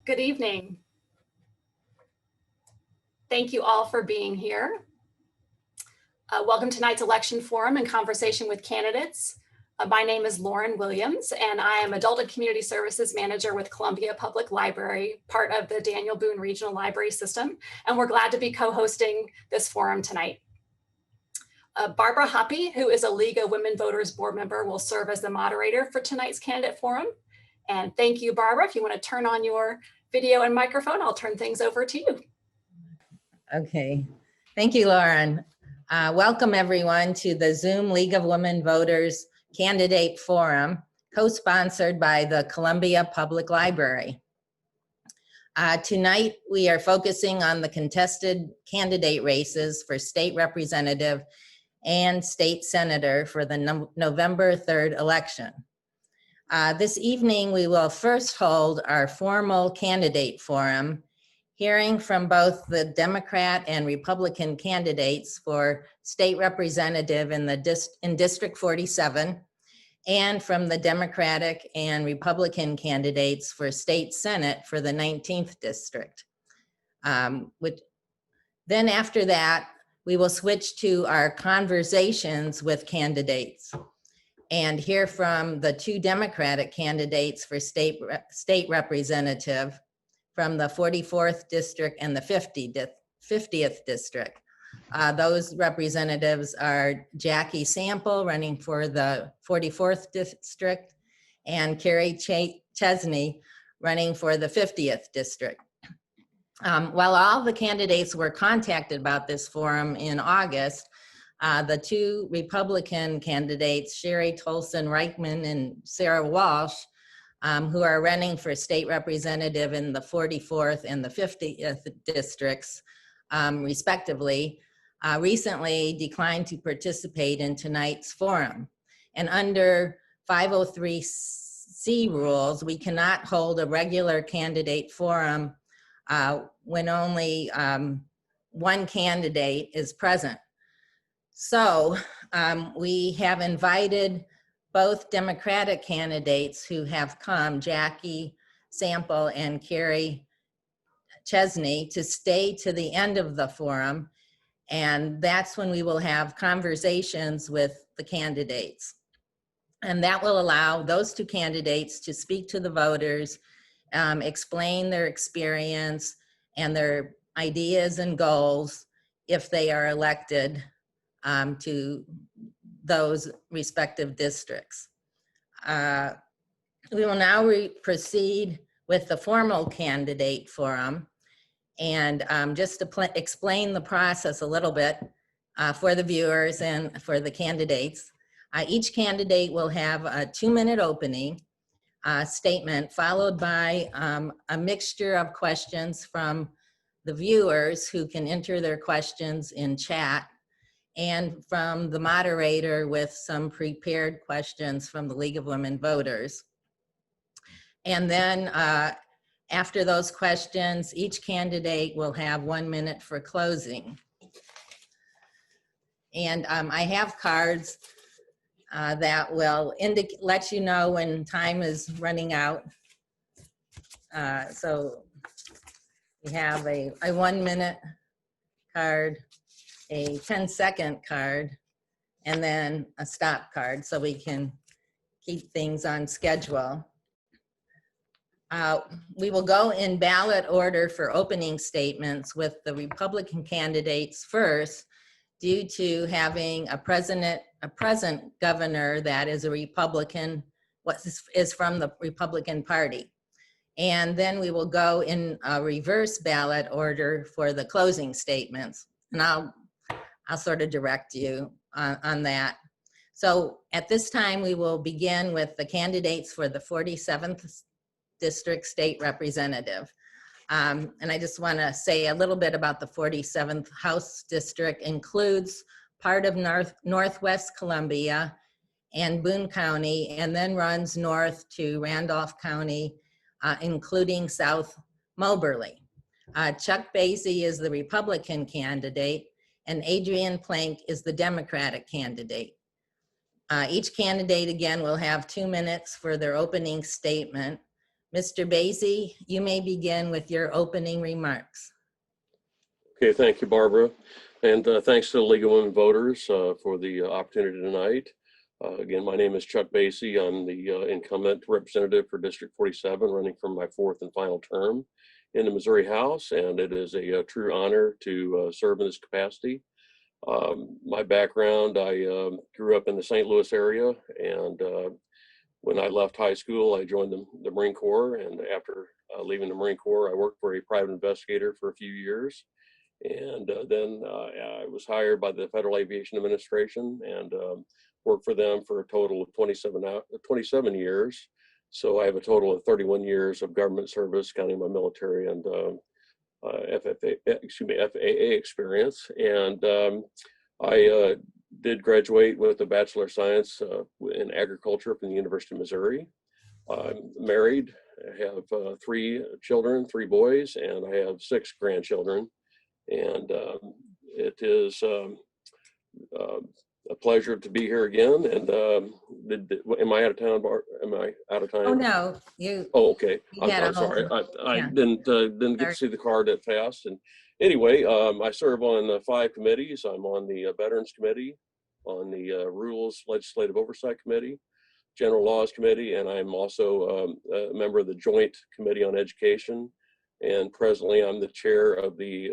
Good evening. Thank you all for being here. Welcome to tonight's election forum and conversation with candidates. My name is Lauren Williams, and I am Adult and Community Services Manager with Columbia Public Library, part of the Daniel Boone Regional Library System, and we're glad to be co-hosting this forum tonight. Barbara Hoppe, who is a League of Women Voters board member, will serve as the moderator for tonight's candidate forum. And thank you, Barbara. If you want to turn on your video and microphone, I'll turn things over to you. Okay, thank you, Lauren. Welcome everyone to the Zoom League of Women Voters Candidate Forum, co-sponsored by the Columbia Public Library. Tonight, we are focusing on the contested candidate races for state representative and state senator for the November 3rd election. This evening, we will first hold our formal candidate forum, hearing from both the Democrat and Republican candidates for state representative in District 47, and from the Democratic and Republican candidates for state senate for the 19th district. Then after that, we will switch to our conversations with candidates and hear from the two Democratic candidates for state representative from the 44th district and the 50th district. Those representatives are Jackie Sample, running for the 44th district, and Carrie Chesney, running for the 50th district. While all the candidates were contacted about this forum in August, the two Republican candidates, Sherry Tolson-Reichman and Sarah Walsh, who are running for state representative in the 44th and the 50th districts, respectively, recently declined to participate in tonight's forum. And under 503C rules, we cannot hold a regular candidate forum when only one candidate is present. So we have invited both Democratic candidates who have come, Jackie Sample and Carrie Chesney, to stay to the end of the forum. And that's when we will have conversations with the candidates. And that will allow those two candidates to speak to the voters, explain their experience and their ideas and goals if they are elected to those respective districts. We will now proceed with the formal candidate forum. And just to explain the process a little bit for the viewers and for the candidates, each candidate will have a 2-minute opening statement followed by a mixture of questions from the viewers who can enter their questions in chat, and from the moderator with some prepared questions from the League of Women Voters. And then after those questions, each candidate will have 1 minute for closing. And I have cards that will let you know when time is running out. So we have a 1 minute card, a 10-second card, and then a stop card so we can keep things on schedule. We will go in ballot order for opening statements with the Republican candidates first, due to having a present governor that is a Republican, is from the Republican Party. And then we will go in a reverse ballot order for the closing statements. And I'll sort of direct you on that. So at this time, we will begin with the candidates for the 47th District State Representative. And I just want to say a little bit about the 47th House District. Includes part of Northwest Columbia and Boone County, and then runs north to Randolph County, including South Moberly. Chuck Basie is the Republican candidate, and Adrian Plank is the Democratic candidate. Each candidate, again, will have 2 minutes for their opening statement. Mr. Basie, you may begin with your opening remarks. Okay, thank you, Barbara. And thanks to the League of Women Voters for the opportunity tonight. Again, my name is Chuck Basie. I'm the incumbent representative for District 47, running for my fourth and final term in the Missouri House, and it is a true honor to serve in this capacity. My background, I grew up in the St. Louis area, and when I left high school, I joined the Marine Corps, and after leaving the Marine Corps, I worked for a private investigator for a few years. And then I was hired by the Federal Aviation Administration and worked for them for a total of 27 years. So I have a total of 31 years of government service, counting my military and FAA experience. And I did graduate with a Bachelor of Science in Agriculture from the University of Missouri. I'm married. I have 3 children, 3 boys, and I have 6 grandchildren. And it is a pleasure to be here again. And am I out of town, Bart? Am I out of time? Oh, no, you. Oh, okay. You had I'm a whole- sorry. I yeah. didn't get to see the card that fast. And anyway, I serve on 5 committees. I'm on the Veterans Committee, on the Rules Legislative Oversight Committee, General Laws Committee, and I'm also a member of the Joint Committee on Education. And presently, I'm the chair of the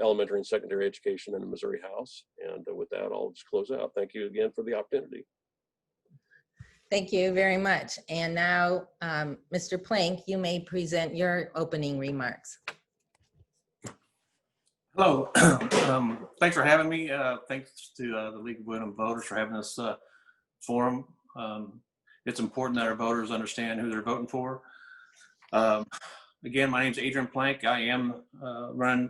Elementary and Secondary Education in the Missouri House. And with that, I'll just close out. Thank you again for the opportunity. Thank you very much. And now, Mr. Plank, you may present your opening remarks. Hello. Thanks for having me. Thanks to the League of Women Voters for having this forum. It's important that our voters understand who they're voting for. Again, my name is Adrian Plank. I am running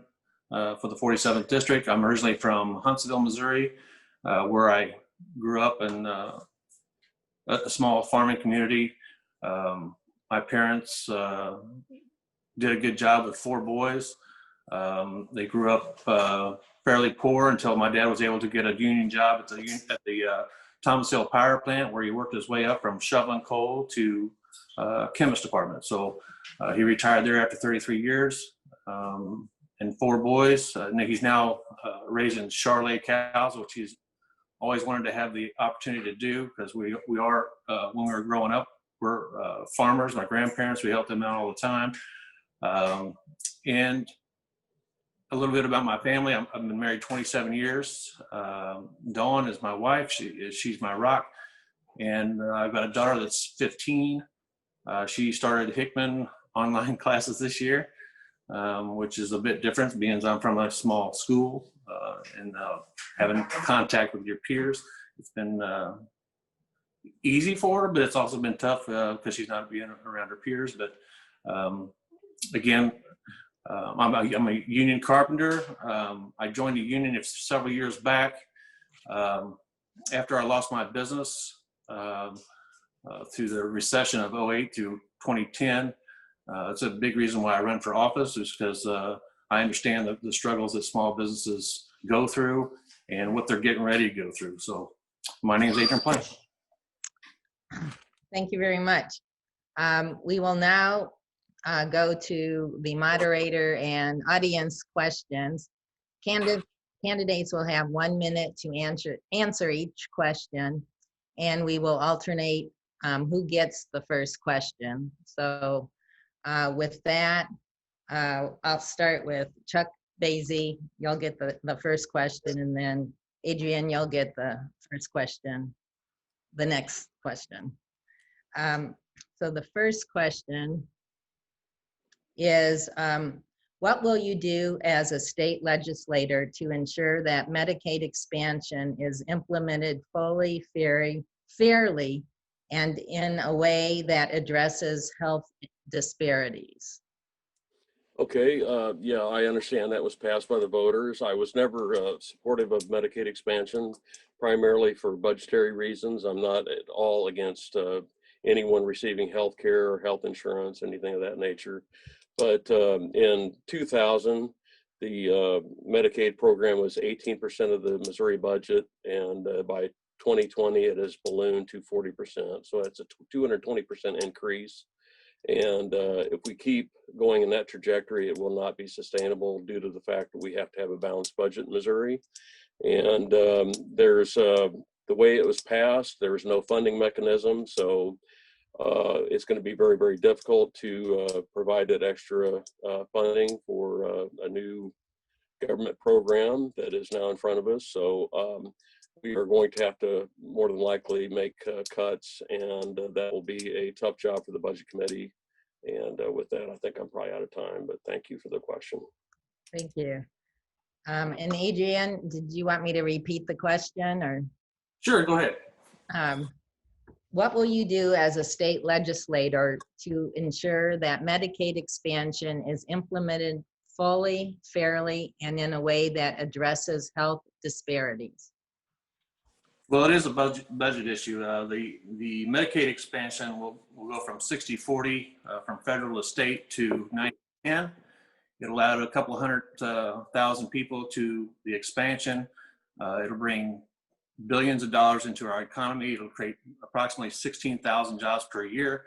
for the 47th District. I'm originally from Huntsville, Missouri, where I grew up in a small farming community. My parents did a good job with 4 boys. They grew up fairly poor until my dad was able to get a union job at the Thomas Hill Power Plant, where he worked his way up from shoveling coal to chemist department. So he retired there after 33 years and 4 boys. He's now raising Charolais cows, which he's always wanted to have the opportunity to do, because we are, when we were growing up, we're farmers. My grandparents, we helped them out all the time. And a little bit about my family. I've been married 27 years. Dawn is my wife. She's my rock. And I've got a daughter that's 15. She started Hickman online classes this year, which is a bit different, being I'm from a small school and having contact with your peers. It's been easy for her, but it's also been tough because she's not being around her peers. But again, I'm a union carpenter. I joined the union several years back after I lost my business through the recession of 08 to 2010. It's a big reason why I run for office, is because I understand the struggles that small businesses go through and what they're getting ready to go through. So my name is Adrian Plank. Thank you very much. We will now go to the moderator and audience questions. Candidates will have 1 minute to answer each question, and we will alternate who gets the first question. So with that, I'll start with Chuck Basie. You'll get the first question, and then Adrian, you'll get the first question, the next question. So the first question is, what will you do as a state legislator to ensure that Medicaid expansion is implemented fully, fairly, and in a way that addresses health disparities? Okay, yeah, I understand that was passed by the voters. I was never supportive of Medicaid expansion, primarily for budgetary reasons. I'm not at all against anyone receiving health care or health insurance, anything of that nature. But in 2000, the Medicaid program was 18% of the Missouri budget, and by 2020, it has ballooned to 40%. So that's a 220% increase. And if we keep going in that trajectory, it will not be sustainable due to the fact that we have to have a balanced budget in Missouri. And there's the way it was passed, there was no funding mechanism. So it's going to be very, very difficult to provide that extra funding for a new government program that is now in front of us. So we are going to have to more than likely make cuts, and that will be a tough job for the budget committee. And with that, I think I'm probably out of time, but thank you for the question. Thank you. And Adrian, did you want me to repeat the question, or? Sure, go ahead. What will you do as a state legislator to ensure that Medicaid expansion is implemented fully, fairly, and in a way that addresses health disparities? Well, it is a budget issue. The Medicaid expansion will go from 60-40 from federal to state to 90-10. It allowed a couple 100,000 people to the expansion. It'll bring billions of dollars into our economy. It'll create approximately 16,000 jobs per year.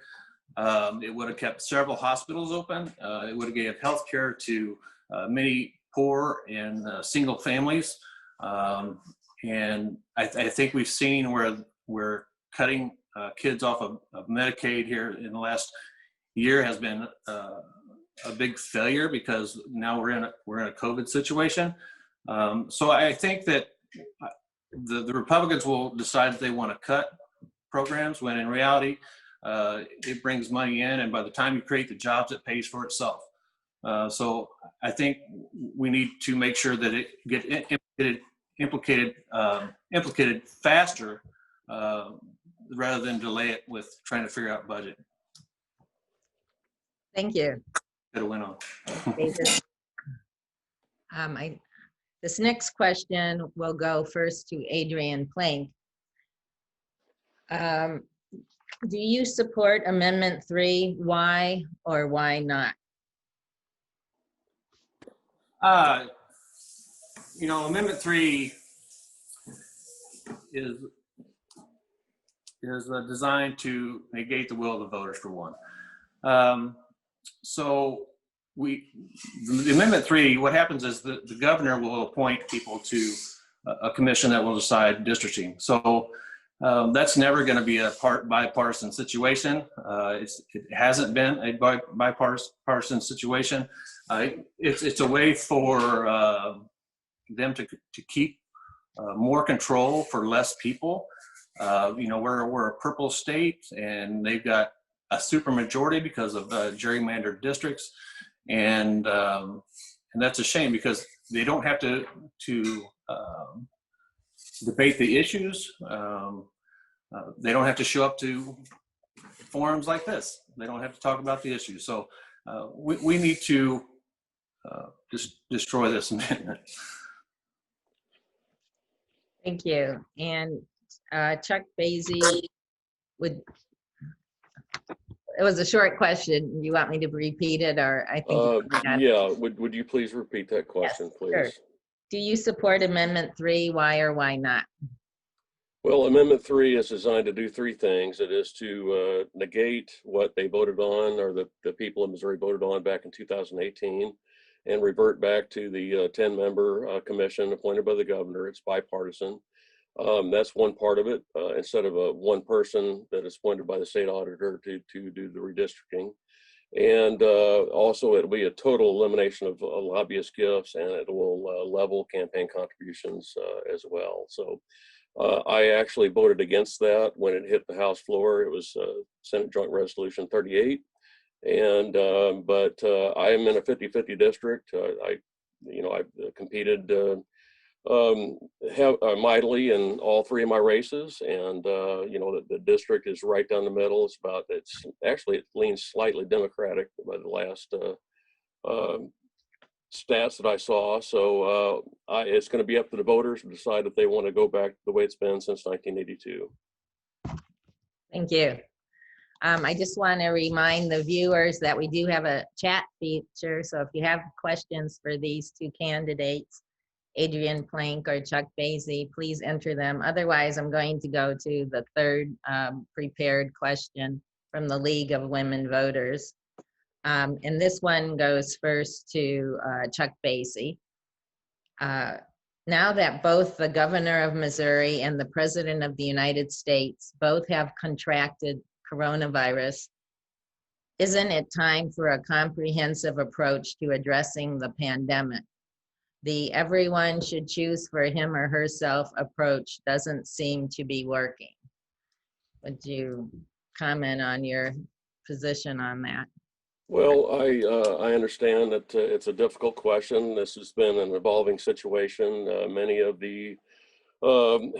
It would have kept several hospitals open. It would have gave health care to many poor and single families. And I think we've seen where we're cutting kids off of Medicaid here in the last year has been a big failure, because now we're in a COVID situation. So I think that the Republicans will decide that they want to cut programs, when in reality it brings money in, and by the time you create the jobs, it pays for itself. So I think we need to make sure that it gets implicated faster rather than delay it with trying to figure out budget. Thank you. Could have went on. This next question will go first to Adrian Plank. Do you support Amendment 3? Why or why not? You know, Amendment 3 is designed to negate the will of the voters, for one. So the Amendment 3, what happens is the governor will appoint people to a commission that will decide districting. So that's never going to be a bipartisan situation. It hasn't been a bipartisan situation. It's a way for them to keep more control for less people. You know, we're a purple state, and they've got a super majority because of gerrymandered districts, and that's a shame, because they don't have to debate the issues. They don't have to show up to forums like this. They don't have to talk about the issues. So we need to just destroy this amendment. Thank you. And Chuck Basie, it was a short question. You want me to repeat it, or I think? Yeah, would you please repeat that question, yes, please? Sure. Do you support Amendment 3? Why or why not? Well, Amendment 3 is designed to do three things. It is to negate what they voted on, or the people of Missouri voted on back in 2018, and revert back to the 10-member commission appointed by the governor. It's bipartisan. That's one part of it, instead of one person that is appointed by the state auditor to do the redistricting. And also it'll be a total elimination of lobbyist gifts, and it will level campaign contributions as well. So I actually voted against that when it hit the House floor. It was Senate Joint Resolution 38. And but I am in a 50-50 district. I've competed mightily in all three of my races, and the district is right down the middle. It leans slightly Democratic by the last stats that I saw. So it's going to be up to the voters to decide if they want to go back the way it's been since 1982. Thank you. I just want to remind the viewers that we do have a chat feature. So if you have questions for these two candidates, Adrian Plank or Chuck Basie, please enter them. Otherwise, I'm going to go to the third prepared question from the League of Women Voters. And this one goes first to Chuck Basie. Now that both the governor of Missouri and the president of the United States both have contracted coronavirus, isn't it time for a comprehensive approach to addressing the pandemic? The everyone should choose for him or herself approach doesn't seem to be working. Would you comment on your position on that? Well, I understand that it's a difficult question. This has been an evolving situation. Many of the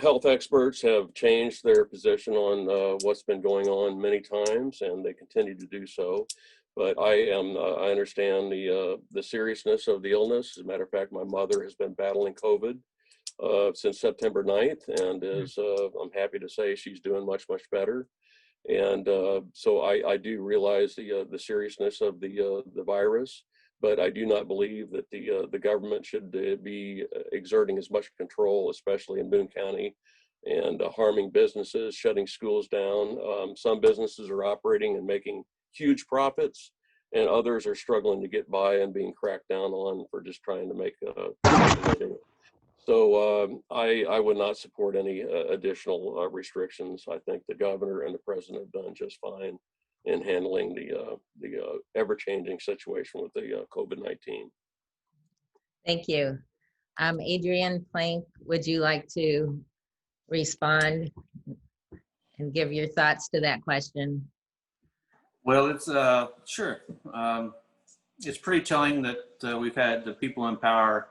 health experts have changed their position on what's been going on many times, and they continue to do so. But I understand the seriousness of the illness. As a matter of fact, my mother has been battling COVID since September 9th, and I'm happy to say she's doing much, much better. And so I do realize the seriousness of the virus, but I do not believe that the government should be exerting as much control, especially in Boone County, and harming businesses, shutting schools down. Some businesses are operating and making huge profits, and others are struggling to get by and being cracked down on for just trying to make a living. So I would not support any additional restrictions. I think the governor and the president have done just fine in handling the ever-changing situation with the COVID-19. Thank you. Adrian Plank, would you like to respond and give your thoughts to that question? Well, it's sure. It's pretty telling that we've had the people in power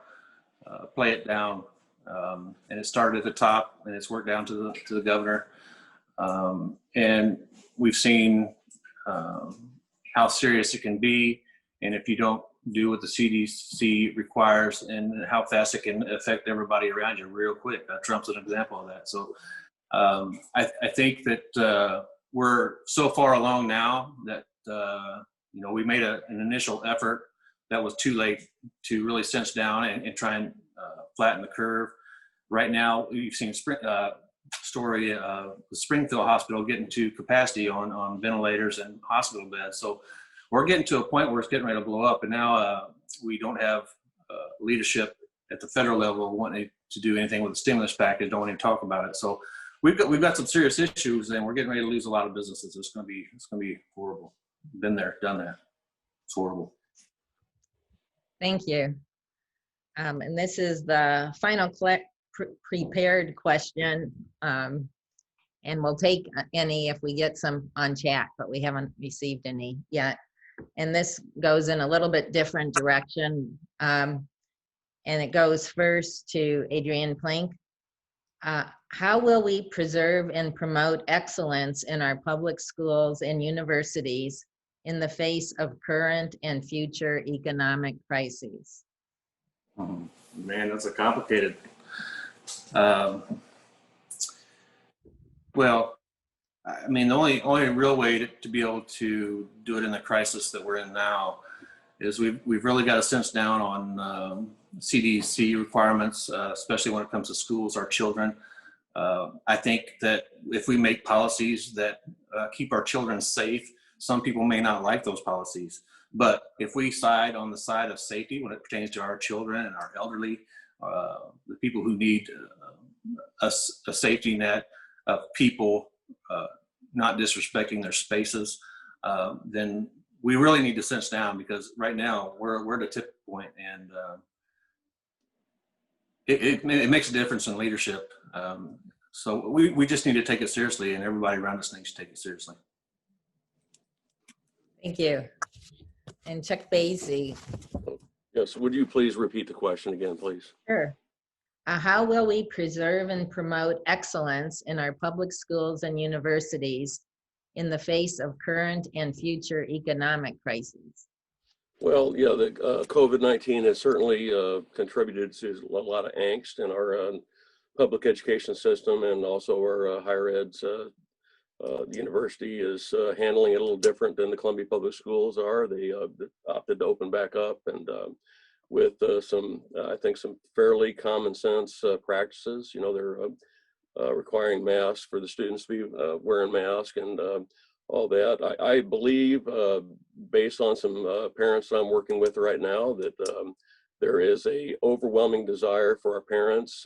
play it down, and it started at the top and it's worked down to the governor, and we've seen how serious it can be, and if you don't do what the CDC requires, and how fast it can affect everybody around you real quick. Trump's an example of that. So I think that we're so far along now that we made an initial effort that was too late to really cinch down and try and flatten the curve. Right now, you've seen story of the Springfield Hospital getting to capacity on ventilators and hospital beds. So we're getting to a point where it's getting ready to blow up, and now we don't have leadership at the federal level wanting to do anything with the stimulus package. Don't want to talk about it. So we've got some serious issues, and we're getting ready to lose a lot of businesses. It's going to be horrible. Been there, done that. It's horrible. Thank you. And this is the final prepared question, and we'll take any if we get some on chat, but we haven't received any yet. And this goes in a little bit different direction, and it goes first to Adrian Plank. How will we preserve and promote excellence in our public schools and universities in the face of current and future economic crises? Man, that's a complicated. Well, I mean, the only real way to be able to do it in the crisis that we're in now is we've really got to cinch down on CDC requirements, especially when it comes to schools, our children. I think that if we make policies that keep our children safe, some people may not like those policies. But if we side on the side of safety when it pertains to our children and our elderly, the people who need a safety net of people not disrespecting their spaces, then we really need to cinch down, because right now we're at a tipping point, and it makes a difference in leadership. So we just need to take it seriously, and everybody around us needs to take it seriously. Thank you. And Chuck Basie. Yes, would you please repeat the question again, please? Sure. How will we preserve and promote excellence in our public schools and universities in the face of current and future economic crises? Well, yeah, the COVID-19 has certainly contributed to a lot of angst in our public education system, and also our higher eds. The university is handling it a little different than the Columbia Public Schools are. They opted to open back up, and with I think some fairly common sense practices. They're requiring masks for the students to be wearing masks, and all that. I believe, based on some parents I'm working with right now, that there is a overwhelming desire for our parents,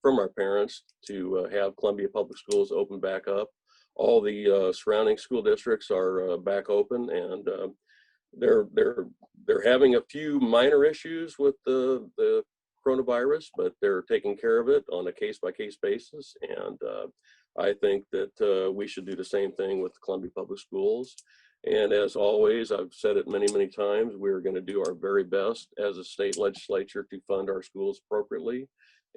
from our parents, to have Columbia Public Schools open back up. All the surrounding school districts are back open, and they're having a few minor issues with the coronavirus, but they're taking care of it on a case-by-case basis. And I think that we should do the same thing with Columbia Public Schools. And as always, I've said it many, many times, we're going to do our very best as a state legislature to fund our schools appropriately.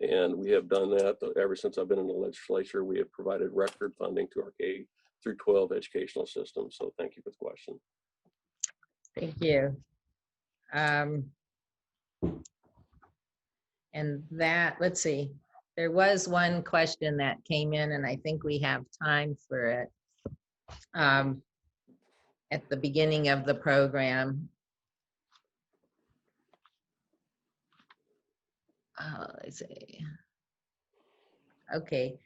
And we have done that ever since I've been in the legislature. We have provided record funding to our K through 12 educational system. So thank you for the question. Thank you. And that, let's see, there was one question that came in, and I think we have time for it at the beginning of the program. Let's see. Okay.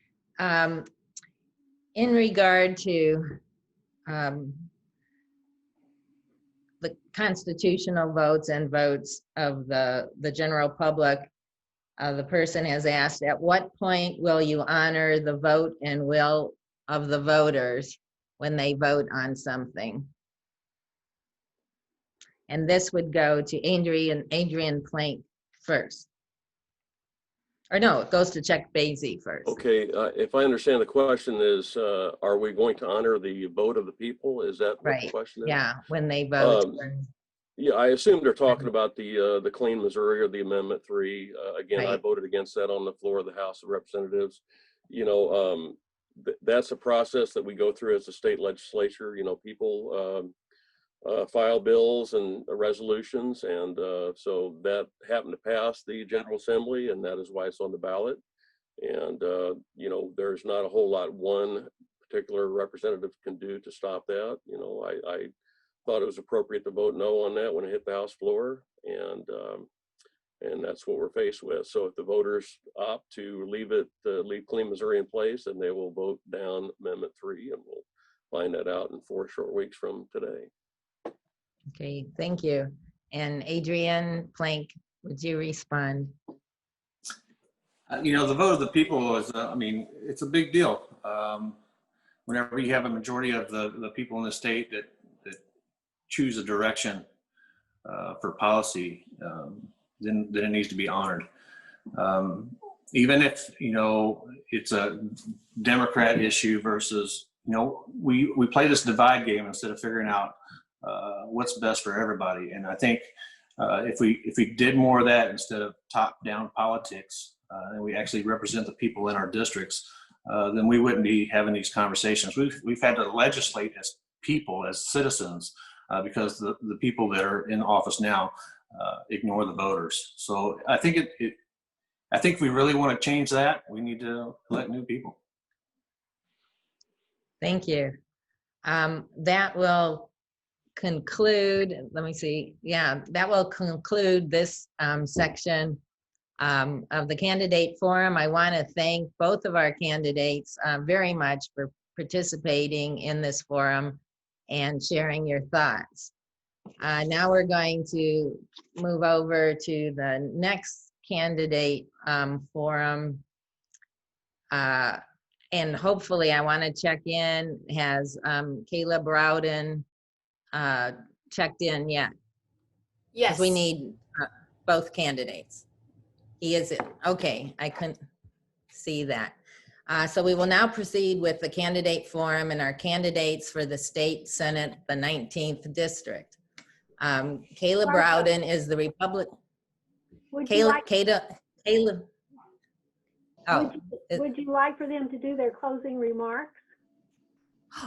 In regard to the constitutional votes and votes of the general public, the person has asked, at what point will you honor the vote and will of the voters when they vote on something? And this would go to Adrian Plank first. Or no, it goes to Chuck Basie first. Okay, if I understand the question is, are we going to honor the vote of the people? Is that what the question is? Yeah, when they vote. Yeah, I assume they're talking about the Clean Missouri or the Amendment 3. Again, I voted against that on the floor of the House of Representatives. You know, that's a process that we go through as a state legislature. You know, people file bills and resolutions, and so that happened to pass the General Assembly, and that is why it's on the ballot. And you know, there's not a whole lot one particular representative can do to stop that. You know, I thought it was appropriate to vote no on that when it hit the House floor, and that's what we're faced with. So if the voters opt to leave Clean Missouri in place, then they will vote down Amendment 3, and we'll find that out in 4 short weeks from today. Okay, thank you. And Adrian Plank, would you respond? You know, the vote of the people is, I mean, it's a big deal. Whenever you have a majority of the people in the state that choose a direction for policy, then it needs to be honored. Even if, you know, it's a Democrat issue versus, you know, we play this divide game instead of figuring out what's best for everybody. And I think if we did more of that instead of top-down politics, and we actually represent the people in our districts, then we wouldn't be having these conversations. We've had to legislate as people, as citizens, because the people that are in office now ignore the voters. So I think I think if we really want to change that, we need to elect new people. Thank you. That will conclude, let me see. Yeah, that will conclude this section of the candidate forum. I want to thank both of our candidates very much for participating in this forum and sharing your thoughts. Now we're going to move over to the next candidate forum. And hopefully, I want to check in. Has Kayla Browden checked in yet? Yes. We need both candidates. He is in. Okay, I couldn't see that. So we will now proceed with the candidate forum and our candidates for the state senate, the 19th district. Kayla Browden is the Republican. Kayla. Oh, would you like for them to do their closing remarks?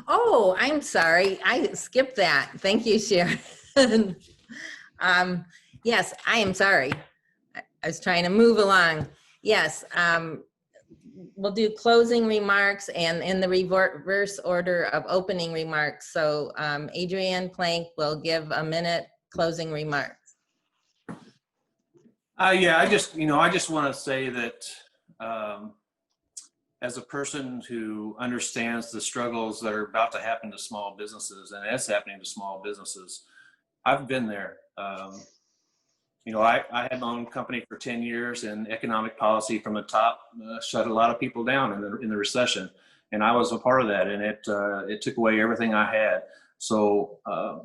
Oh, I'm sorry. I skipped that. Thank you, Sharon. Yes, I am sorry. I was trying to move along. Yes, we'll do closing remarks and in the reverse order of opening remarks. So Adrian Plank will give a minute closing remarks. Yeah, I just want to say that as a person who understands the struggles that are about to happen to small businesses, and it's happening to small businesses, I've been there. You know, I had my own company for 10 years, and economic policy from the top shut a lot of people down in the recession. And I was a part of that, and it took away everything I had. So,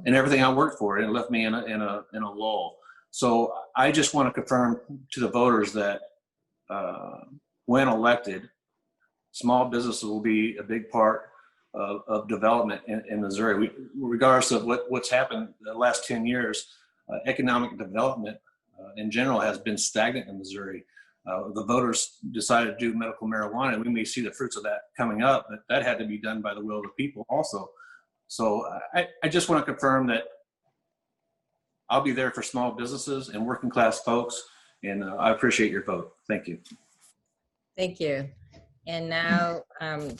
and everything I worked for, it left me in a lull. So I just want to confirm to the voters that when elected, small businesses will be a big part of development in Missouri. Regardless of what's happened the last 10 years, economic development in general has been stagnant in Missouri. The voters decided to do medical marijuana, and we may see the fruits of that coming up, but that had to be done by the will of the people also. So I just want to confirm that I'll be there for small businesses and working class folks, and I appreciate your vote. Thank you. Thank you. And now,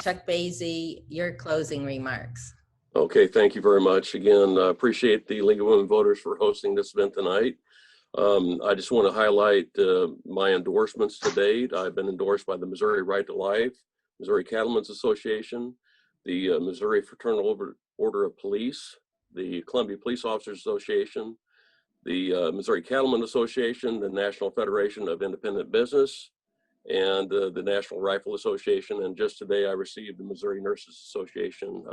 Chuck Basie, your closing remarks. Okay, thank you very much. Again, appreciate the League of Women Voters for hosting this event tonight. I just want to highlight my endorsements to date. I've been endorsed by the Missouri Right to Life, Missouri Cattlemen's Association, the Missouri Fraternal Order of Police, the Columbia Police Officers Association, the Missouri Cattlemen Association, the National Federation of Independent Business, and the National Rifle Association. And just today I received the Missouri Nurses Association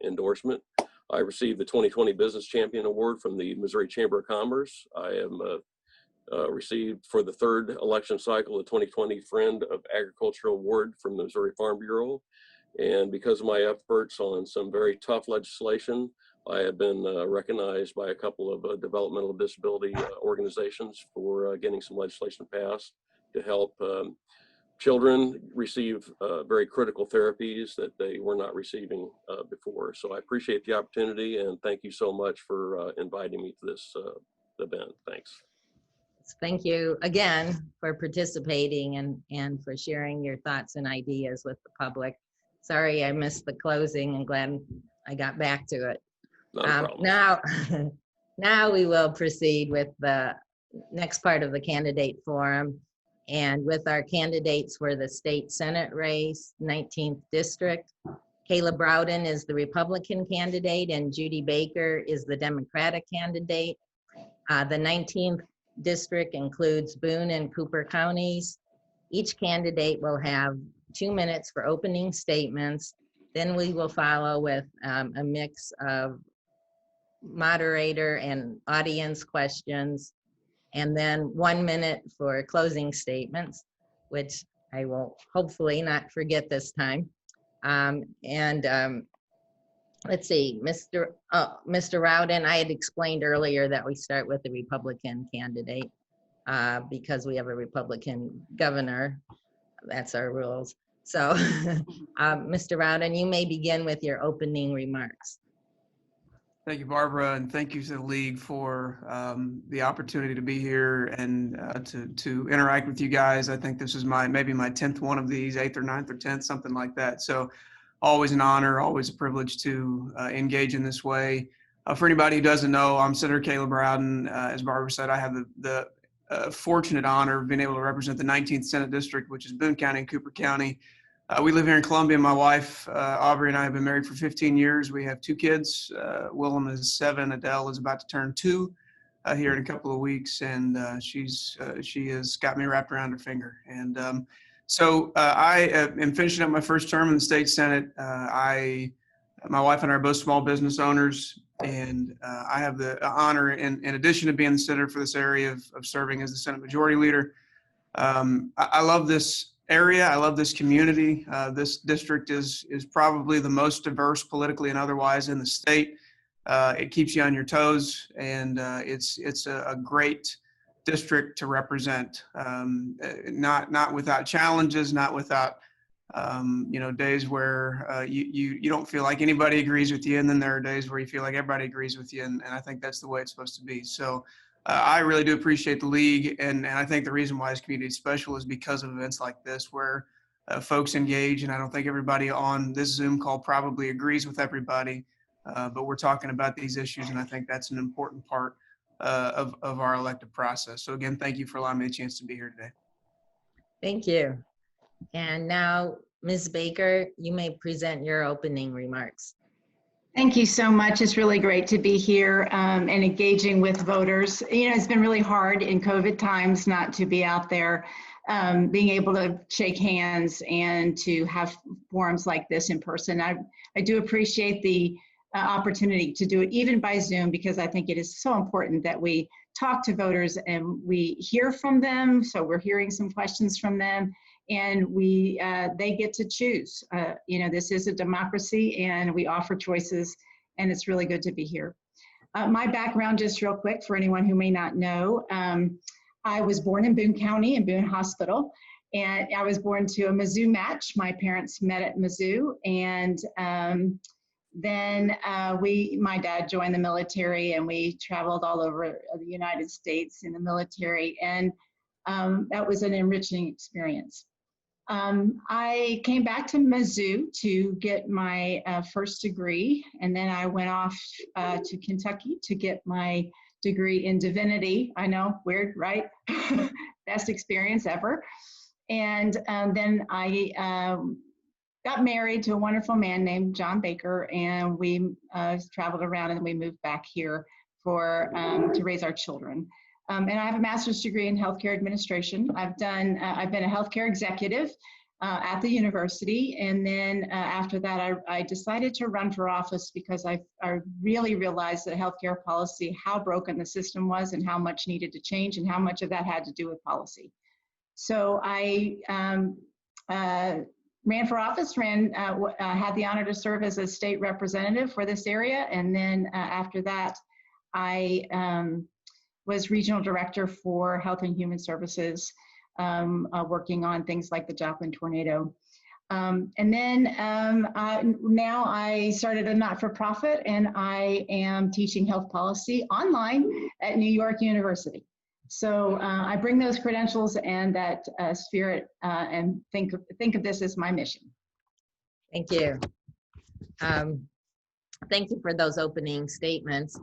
endorsement. I received the 2020 Business Champion Award from the Missouri Chamber of Commerce. I am received for the third election cycle the 2020 Friend of Agriculture Award from the Missouri Farm Bureau. And because of my efforts on some very tough legislation, I have been recognized by a couple of developmental disability organizations for getting some legislation passed to help children receive very critical therapies that they were not receiving before. So I appreciate the opportunity, and thank you so much for inviting me to this event. Thanks. Thank you again for participating and for sharing your thoughts and ideas with the public. Sorry I missed the closing, and glad I got back to it. Not a problem. Now we will proceed with the next part of the candidate forum. And with our candidates for the state Senate race, 19th district, Kayla Browden is the Republican candidate and Judy Baker is the Democratic candidate. The 19th district includes Boone and Cooper counties. Each candidate will have 2 minutes for opening statements. Then we will follow with a mix of moderator and audience questions, and then 1 minute for closing statements, which I will hopefully not forget this time. Let's see, Mr. Rowden, I had explained earlier that we start with the Republican candidate because we have a Republican governor. That's our rules. So, Mr. Rowden, you may begin with your opening remarks. Thank you, Barbara, and thank you to the League for the opportunity to be here and to interact with you guys. I think this is maybe my 10th one of these, 8th or 9th or 10th, something like that. So always an honor, always a privilege to engage in this way. For anybody who doesn't know, I'm Senator Kayla Browden. As Barbara said, I have the fortunate honor of being able to represent the 19th Senate District, which is Boone County and Cooper County. We live here in Columbia. My wife, Aubrey, and I have been married for 15 years. We have 2 kids. Willem is 7. Adele is about to turn 2 here in a couple of weeks, and she has got me wrapped around her finger. And so I am finishing up my first term in the state Senate. My wife and I are both small business owners, and I have the honor, in addition to being the senator for this area, of serving as the Senate Majority Leader. I love this area. I love this community. This district is probably the most diverse politically and otherwise in the state. It keeps you on your toes, and it's a great district to represent. Not without challenges, not without days where you don't feel like anybody agrees with you, and then there are days where you feel like everybody agrees with you, and I think that's the way it's supposed to be. So I really do appreciate the League, and I think the reason why it's community special is because of events like this where folks engage, and I don't think everybody on this Zoom call probably agrees with everybody, but we're talking about these issues, and I think that's an important part of our elective process. So again, thank you for allowing me a chance to be here today. Thank you. And now Ms. Baker, you may present your opening remarks. Thank you so much. It's really great to be here and engaging with voters. You know, it's been really hard in COVID times not to be out there, being able to shake hands and to have forums like this in person. I do appreciate the opportunity to do it even by Zoom, because I think it is so important that we talk to voters and we hear from them. So we're hearing some questions from them, and they get to choose. You know, this is a democracy and we offer choices, and it's really good to be here. My background, just real quick for anyone who may not know, I was born in Boone County, in Boone Hospital, and I was born to a Mizzou match. My parents met at Mizzou, and then my dad joined the military, and we traveled all over the United States in the military, and that was an enriching experience. I came back to Mizzou to get my first degree, and then I went off to Kentucky to get my degree in divinity. I know, weird, right? Best experience ever. And then I got married to a wonderful man named John Baker, and we traveled around, and we moved back here to raise our children. And I have a master's degree in healthcare administration. I've been a healthcare executive at the university. And then after that, I decided to run for office because I really realized that healthcare policy, how broken the system was and how much needed to change and how much of that had to do with policy. So I ran for office, had the honor to serve as a state representative for this area. And then after that, I was regional director for Health and Human Services, working on things like the Joplin tornado. And then now I started a not-for-profit, and I am teaching health policy online at New York University. So I bring those credentials and that spirit, and think of this as my mission. Thank you. Thank you for those opening statements.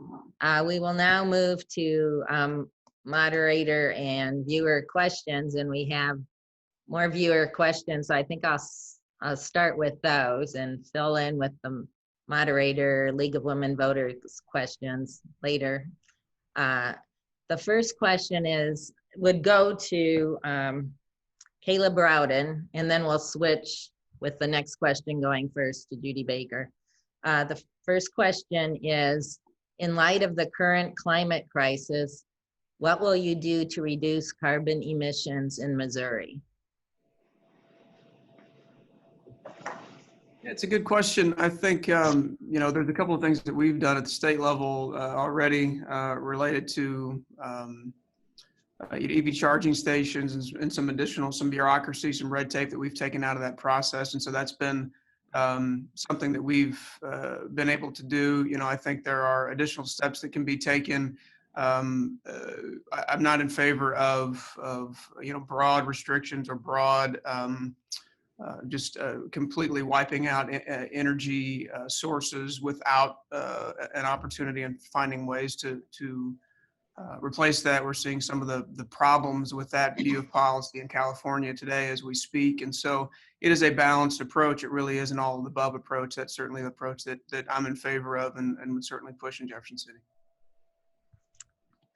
We will now move to moderator and viewer questions, and we have more viewer questions. So I think I'll start with those and fill in with the moderator, League of Women Voters questions later. The first question would go to Kayla Browden, and then we'll switch with the next question going first to Judy Baker. The first question is, in light of the current climate crisis, what will you do to reduce carbon emissions in Missouri? Yeah, it's a good question. I think, you know, there's a couple of things that we've done at the state level already related to EV charging stations and some bureaucracy, some red tape that we've taken out of that process. And so that's been something that we've been able to do. You know, I think there are additional steps that can be taken. I'm not in favor of you know, broad restrictions or broad just completely wiping out energy sources without an opportunity and finding ways to replace that. We're seeing some of the problems with that view of policy in California today as we speak. And so it is a balanced approach. It really is an all of the above approach. That's certainly the approach that I'm in favor of and would certainly push in Jefferson City.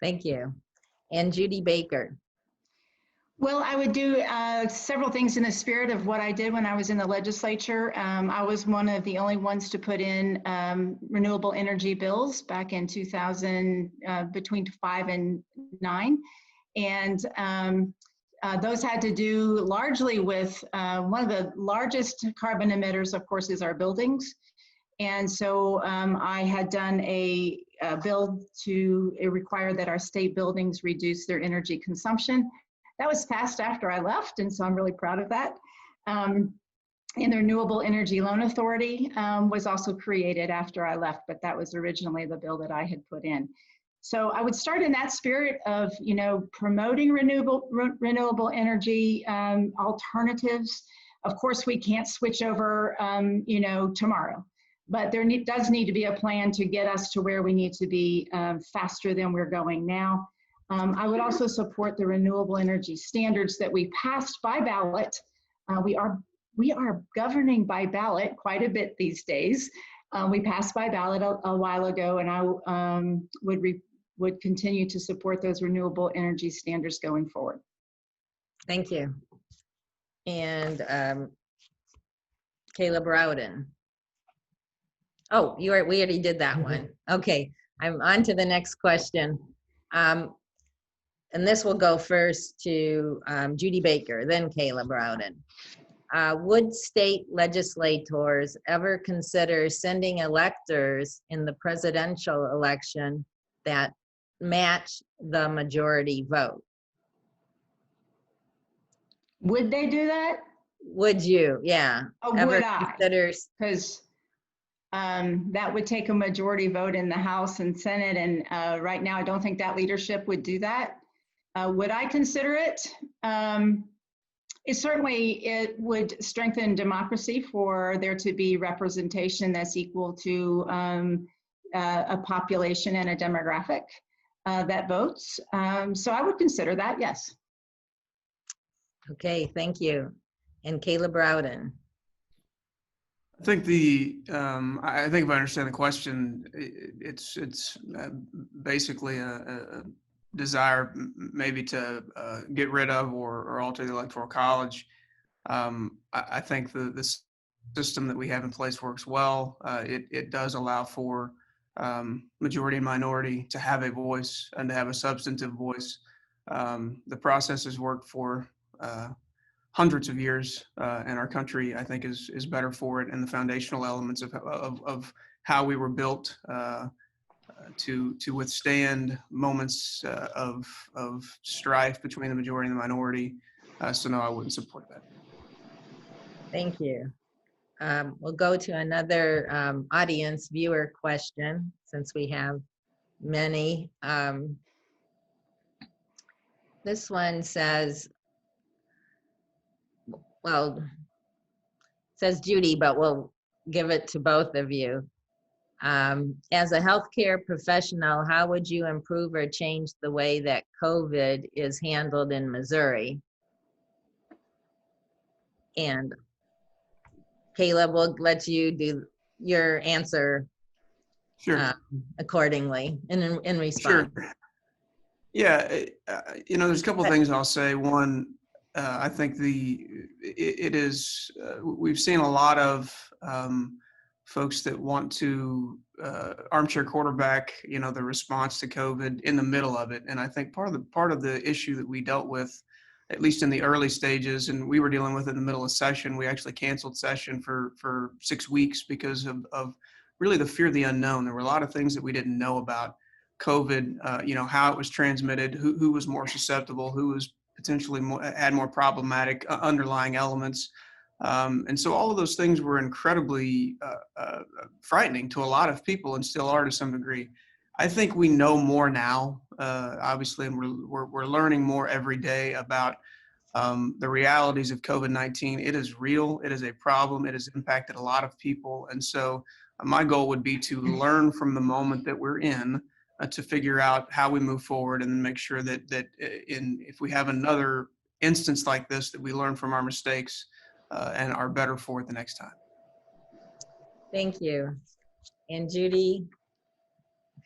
Thank you. And Judy Baker. Well, I would do several things in the spirit of what I did when I was in the legislature. I was one of the only ones to put in renewable energy bills back in 2000, between 5 and 9. And those had to do largely with one of the largest carbon emitters, of course, is our buildings. And so I had done a bill to require that our state buildings reduce their energy consumption. That was passed after I left, and so I'm really proud of that. And the Renewable Energy Loan Authority was also created after I left, but that was originally the bill that I had put in. So I would start in that spirit of, you know, promoting renewable energy alternatives. Of course, we can't switch over, you know, tomorrow, but there does need to be a plan to get us to where we need to be faster than we're going now. I would also support the renewable energy standards that we passed by ballot. We are we are governing by ballot quite a bit these days. We passed by ballot a while ago, and I would continue to support those renewable energy standards going forward. Thank you. And Kayla Browden. Oh, we already did that one. Okay, I'm on to the next question. And this will go first to Judy Baker, then Kayla Browden. Would state legislators ever consider sending electors in the presidential election that match the majority vote? Would they do that? Would you? Yeah. Oh, Ever would I? consider? Because that would take a majority vote in the House and Senate, and right now I don't think that leadership would do that. Would I consider it? It would strengthen democracy for there to be representation that's equal to a population and a demographic that votes. So I would consider that, yes. Okay, thank you. And Kayla Browden. I think I think if I understand the question, it's basically a desire maybe to get rid of or alter the Electoral College. I think the system that we have in place works well. It does allow for majority and minority to have a voice and to have a substantive voice. The process has worked for hundreds of years, and our country, I think, is better for it, and the foundational elements of how we were built to withstand moments of strife between the majority and the minority. So no, I wouldn't support that. Thank you. We'll go to another audience viewer question, since we have many. This one says, well, says Judy, but we'll give it to both of you. As a healthcare professional, how would you improve or change the way that COVID is handled in Missouri? And Kayla, we'll let you do your answer accordingly in response. Sure. Yeah, there's a couple of things I'll say. One, I think we've seen a lot of folks that want to armchair quarterback, the response to COVID in the middle of it. And I think part of the issue that we dealt with, at least in the early stages, and we were dealing with it in the middle of session, we actually canceled session for 6 weeks because of really the fear of the unknown. There were a lot of things that we didn't know about COVID, how it was transmitted, who was more susceptible, who was potentially had more problematic underlying elements. And so all of those things were incredibly frightening to a lot of people, and still are to some degree. I think we know more now, obviously, and we're learning more every day about the realities of COVID-19. It is real. It is a problem. It has impacted a lot of people. And so my goal would be to learn from the moment that we're in, to figure out how we move forward, and make sure that if we have another instance like this, that we learn from our mistakes and are better for it the next time. Thank you. And Judy,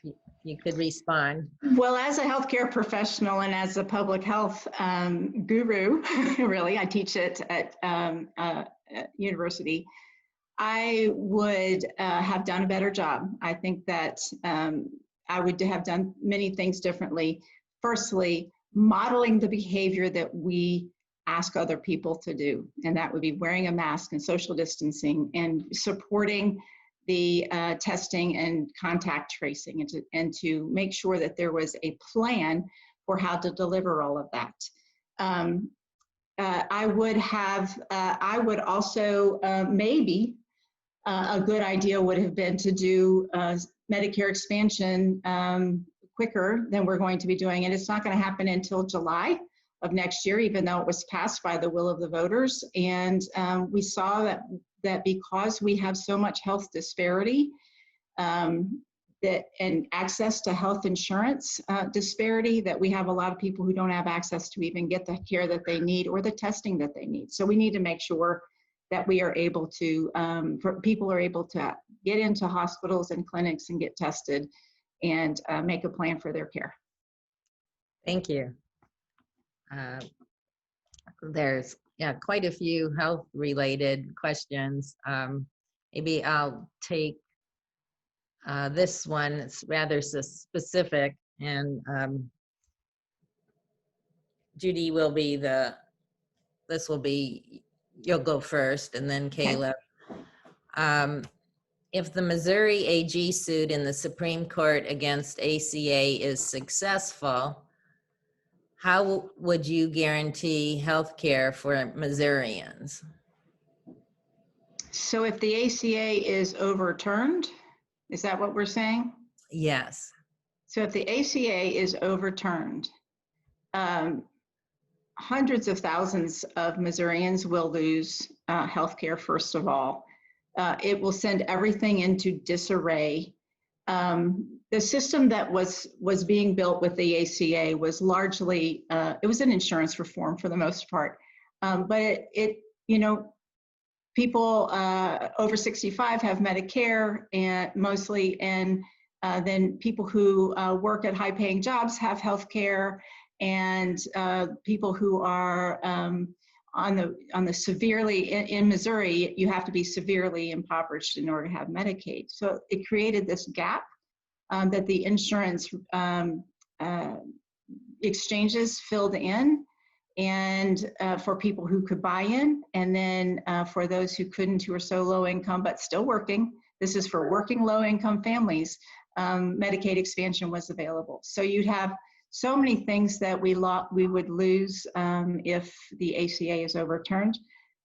if you could respond. Well, as a healthcare professional and as a public health guru, really, I teach it at university, I would have done a better job. I think that I would have done many things differently. Firstly, modeling the behavior that we ask other people to do, and that would be wearing a mask and social distancing and supporting the testing and contact tracing, and to make sure that there was a plan for how to deliver all of that. I would also maybe a good idea would have been to do Medicare expansion quicker than we're going to be doing. And it's not going to happen until July of next year, even though it was passed by the will of the voters. And we saw that because we have so much health disparity and access to health insurance disparity, that we have a lot of people who don't have access to even get the care that they need or the testing that they need. So we need to make sure that we are able to, people are able to get into hospitals and clinics and get tested and make a plan for their care. Thank you. There's quite a few health-related questions. Maybe I'll take this one. It's rather specific, and Judy will be you'll go first, and then Kayla. If the Missouri AG suit in the Supreme Court against ACA is successful, how would you guarantee health care for Missourians? So if the ACA is overturned, is that what we're saying? Yes. So if the ACA is overturned, hundreds of thousands of Missourians will lose health care, first of all. It will send everything into disarray. The system that was being built with the ACA was largely, it was an insurance reform for the most part, but people over 65 have Medicare and mostly, and then people who work at high-paying jobs have health care, and people who are on the severely, in Missouri, you have to be severely impoverished in order to have Medicaid. So it created this gap that the insurance exchanges filled in, and for people who could buy in, and then for those who couldn't, who are so low income but still working, this is for working low income families, Medicaid expansion was available. So you'd have so many things that we would lose if the ACA is overturned.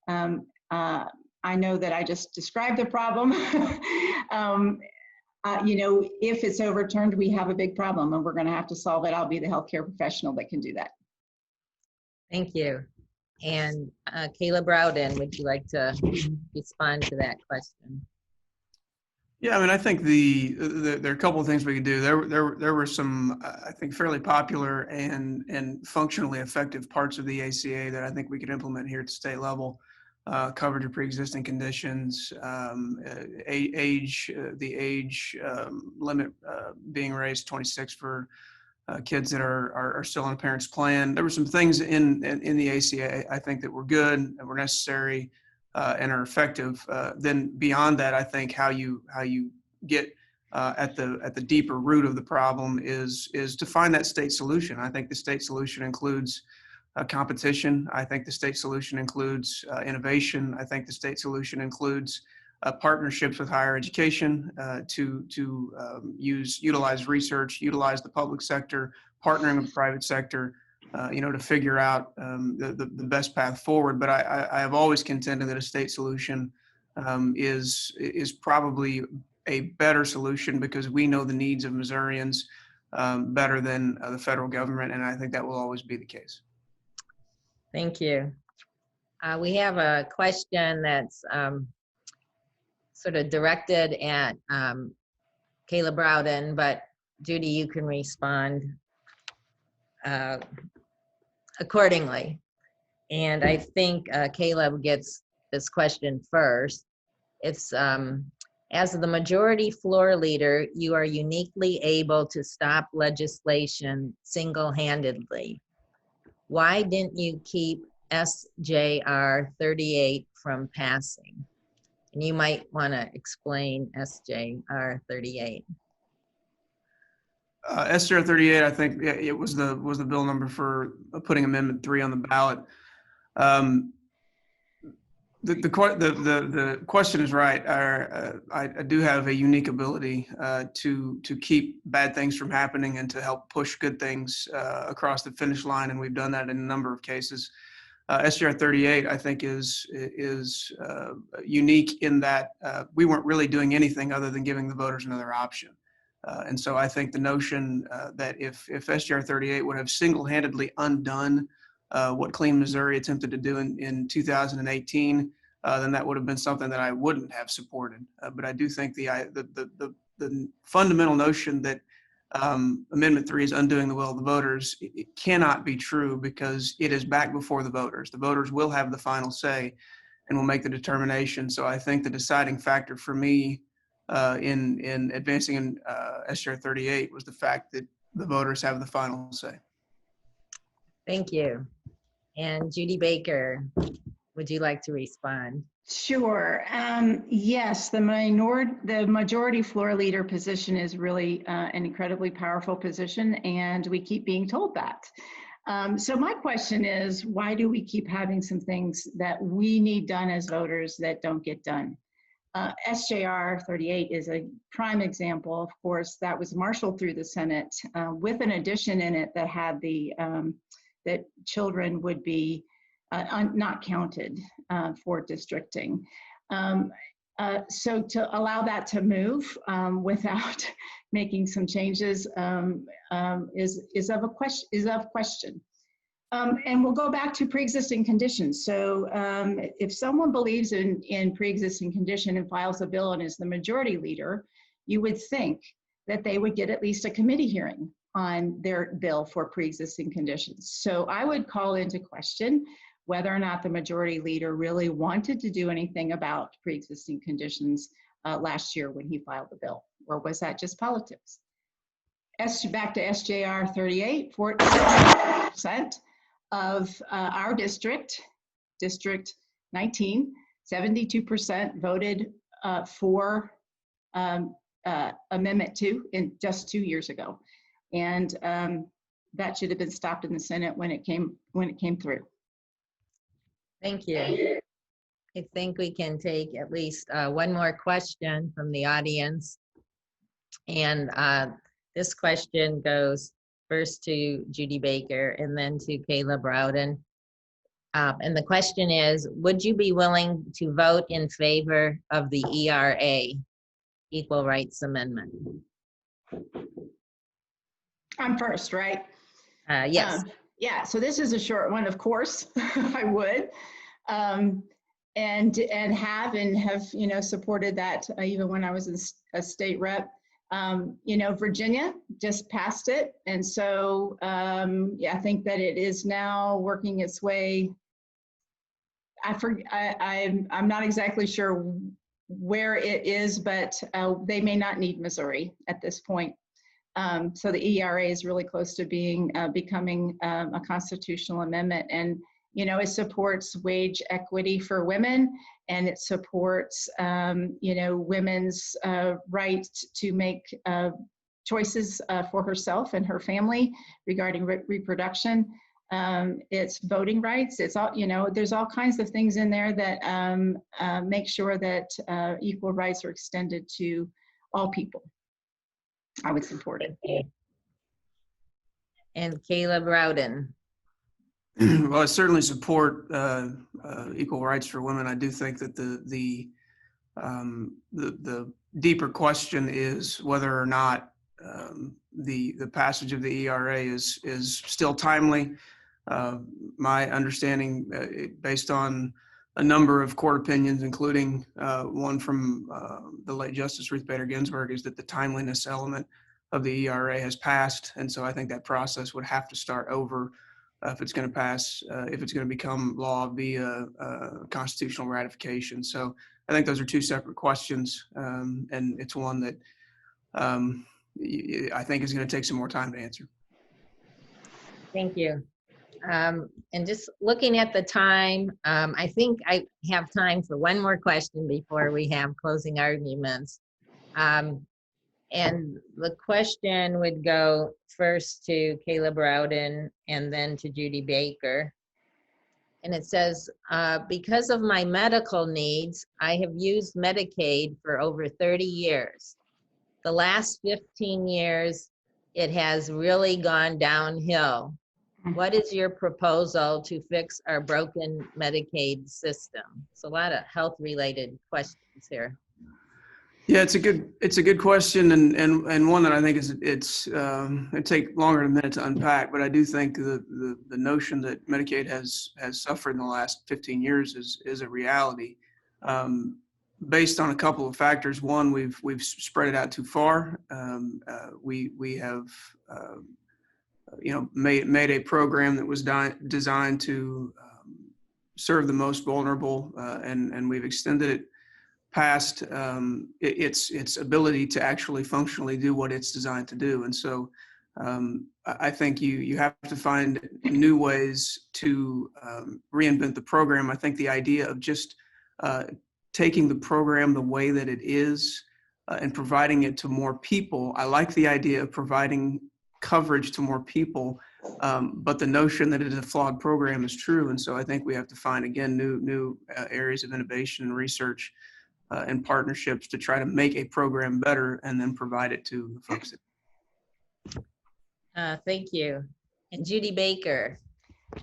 I know that I just described the problem. If it's overturned, we have a big problem, and we're going to have to solve it. I'll be the healthcare professional that can do that. Thank you. And Kayla Browden, would you like to respond to that question? Yeah, I mean, I think there are a couple of things we could do. There were some, I think, fairly popular and functionally effective parts of the ACA that I think we could implement here at the state level. Coverage of pre-existing conditions, the age limit being raised 26 for kids that are still on a parent's plan. There were some things in the ACA I think that were good and were necessary and are effective. Then beyond that, I think how you get at the deeper root of the problem is to find that state solution. I think the state solution includes competition. I think the state solution includes innovation. I think the state solution includes partnerships with higher education to utilize research, utilize the public sector, partnering with the private sector, to figure out the best path forward. But I have always contended that a state solution is probably a better solution because we know the needs of Missourians better than the federal government, and I think that will always be the case. Thank you. We have a question that's sort of directed at Kayla Browden, but Judy, you can respond accordingly. And I think Kayla gets this question first. It's, as the majority floor leader, you are uniquely able to stop legislation single-handedly. Why didn't you keep SJR 38 from passing? And you might want to explain SJR 38. SJR 38, I think it was the bill number for putting Amendment 3 on the ballot. The question is right. I do have a unique ability to keep bad things from happening and to help push good things across the finish line, and we've done that in a number of cases. SJR 38, I think, is unique in that we weren't really doing anything other than giving the voters another option. And so I think the notion that if SJR 38 would have single-handedly undone what Clean Missouri attempted to do in 2018, then that would have been something that I wouldn't have supported. But I do think the fundamental notion that Amendment 3 is undoing the will of the voters, it cannot be true because it is back before the voters. The voters will have the final say. and will make the determination. So I think the deciding factor for me in advancing in SJR 38 was the fact that the voters have the final say. Thank you. And Judy Baker, would you like to respond? Sure. Yes, the majority floor leader position is really an incredibly powerful position, and we keep being told that. So my question is, why do we keep having some things that we need done as voters that don't get done? SJR 38 is a prime example. Of course, that was marshaled through the Senate with an addition in it that had that children would be not counted for districting. So to allow that to move without making some changes is of question. And we'll go back to pre-existing conditions. So if someone believes in pre-existing condition and files a bill and is the majority leader, you would think that they would get at least a committee hearing on their bill for pre-existing conditions. So I would call into question whether or not the majority leader really wanted to do anything about pre-existing conditions last year when he filed the bill, or was that just politics? Back to SJR 38, 40% of our district 19, 72% voted for Amendment 2 in just 2 years ago. And that should have been stopped in the Senate when it came through. Thank you. I think we can take at least one more question from the audience. And this question goes first to Judy Baker and then to Kayla Browden. And the question is, would you be willing to vote in favor of the ERA, Equal Rights Amendment? I'm first, right? Yes. Yeah, so this is a short one, of course, I would. And have supported that even when I was a state rep. Virginia just passed it. And so yeah, I think that it is now working its way. I'm not exactly sure where it is, but they may not need Missouri at this point. So the ERA is really close to becoming a constitutional amendment, and it supports wage equity for women, and it supports women's right to make choices for herself and her family regarding reproduction. It's voting rights. It's all there's all kinds of things in there that make sure that equal rights are extended to all people. I would support it. And Kayla Browden. Well, I certainly support equal rights for women. I do think that the deeper question is whether or not the passage of the ERA is still timely. My understanding, based on a number of court opinions, including one from the late Justice Ruth Bader Ginsburg, is that the timeliness element of the ERA has passed. And so I think that process would have to start over if it's going to pass, if it's going to become law via constitutional ratification. So I think those are two separate questions. And it's one that I think is going to take some more time to answer. Thank you. And just looking at the time, I think I have time for one more question before we have closing arguments. And the question would go first to Kayla Browden and then to Judy Baker. And it says, because of my medical needs, I have used Medicaid for over 30 years. The last 15 years, it has really gone downhill. What is your proposal to fix our broken Medicaid system? It's a lot of health-related questions here. Yeah, it's a good question, and one that I think it take longer than a minute to unpack. But I do think the notion that Medicaid has suffered in the last 15 years is a reality, based on a couple of factors. One, we've spread it out too far. We have made a program that was designed to serve the most vulnerable, and we've extended it past its ability to actually functionally do what it's designed to do. And so I think you have to find new ways to reinvent the program. I think the idea of just taking the program the way that it is and providing it to more people. I like the idea of providing coverage to more people, but the notion that it is a flawed program is true. And so I think we have to find, again, new areas of innovation and research and partnerships to try to make a program better and then provide it to the folks. Thank you. And Judy Baker.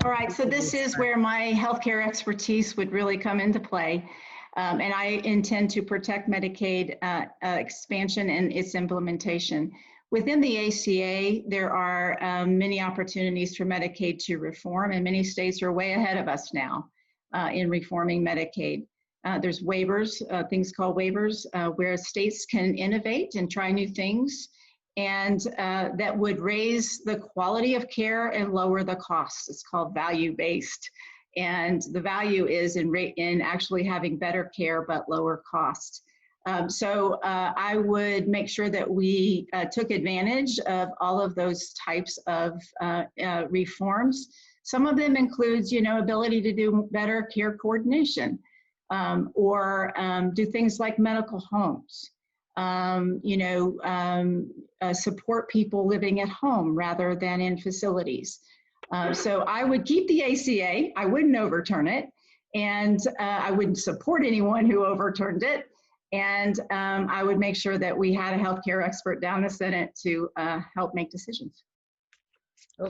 All right, so this is where my healthcare expertise would really come into play. And I intend to protect Medicaid expansion and its implementation. Within the ACA, there are many opportunities for Medicaid to reform, and many states are way ahead of us now in reforming Medicaid. There's waivers, things called waivers, where states can innovate and try new things, and that would raise the quality of care and lower the costs. It's called value-based. And the value is in actually having better care but lower cost. So I would make sure that we took advantage of all of those types of reforms. Some of them includes, ability to do better care coordination, or do things like medical homes, support people living at home rather than in facilities. So I would keep the ACA, I wouldn't overturn it, and I wouldn't support anyone who overturned it. And I would make sure that we had a healthcare expert down the Senate to help make decisions. Oh.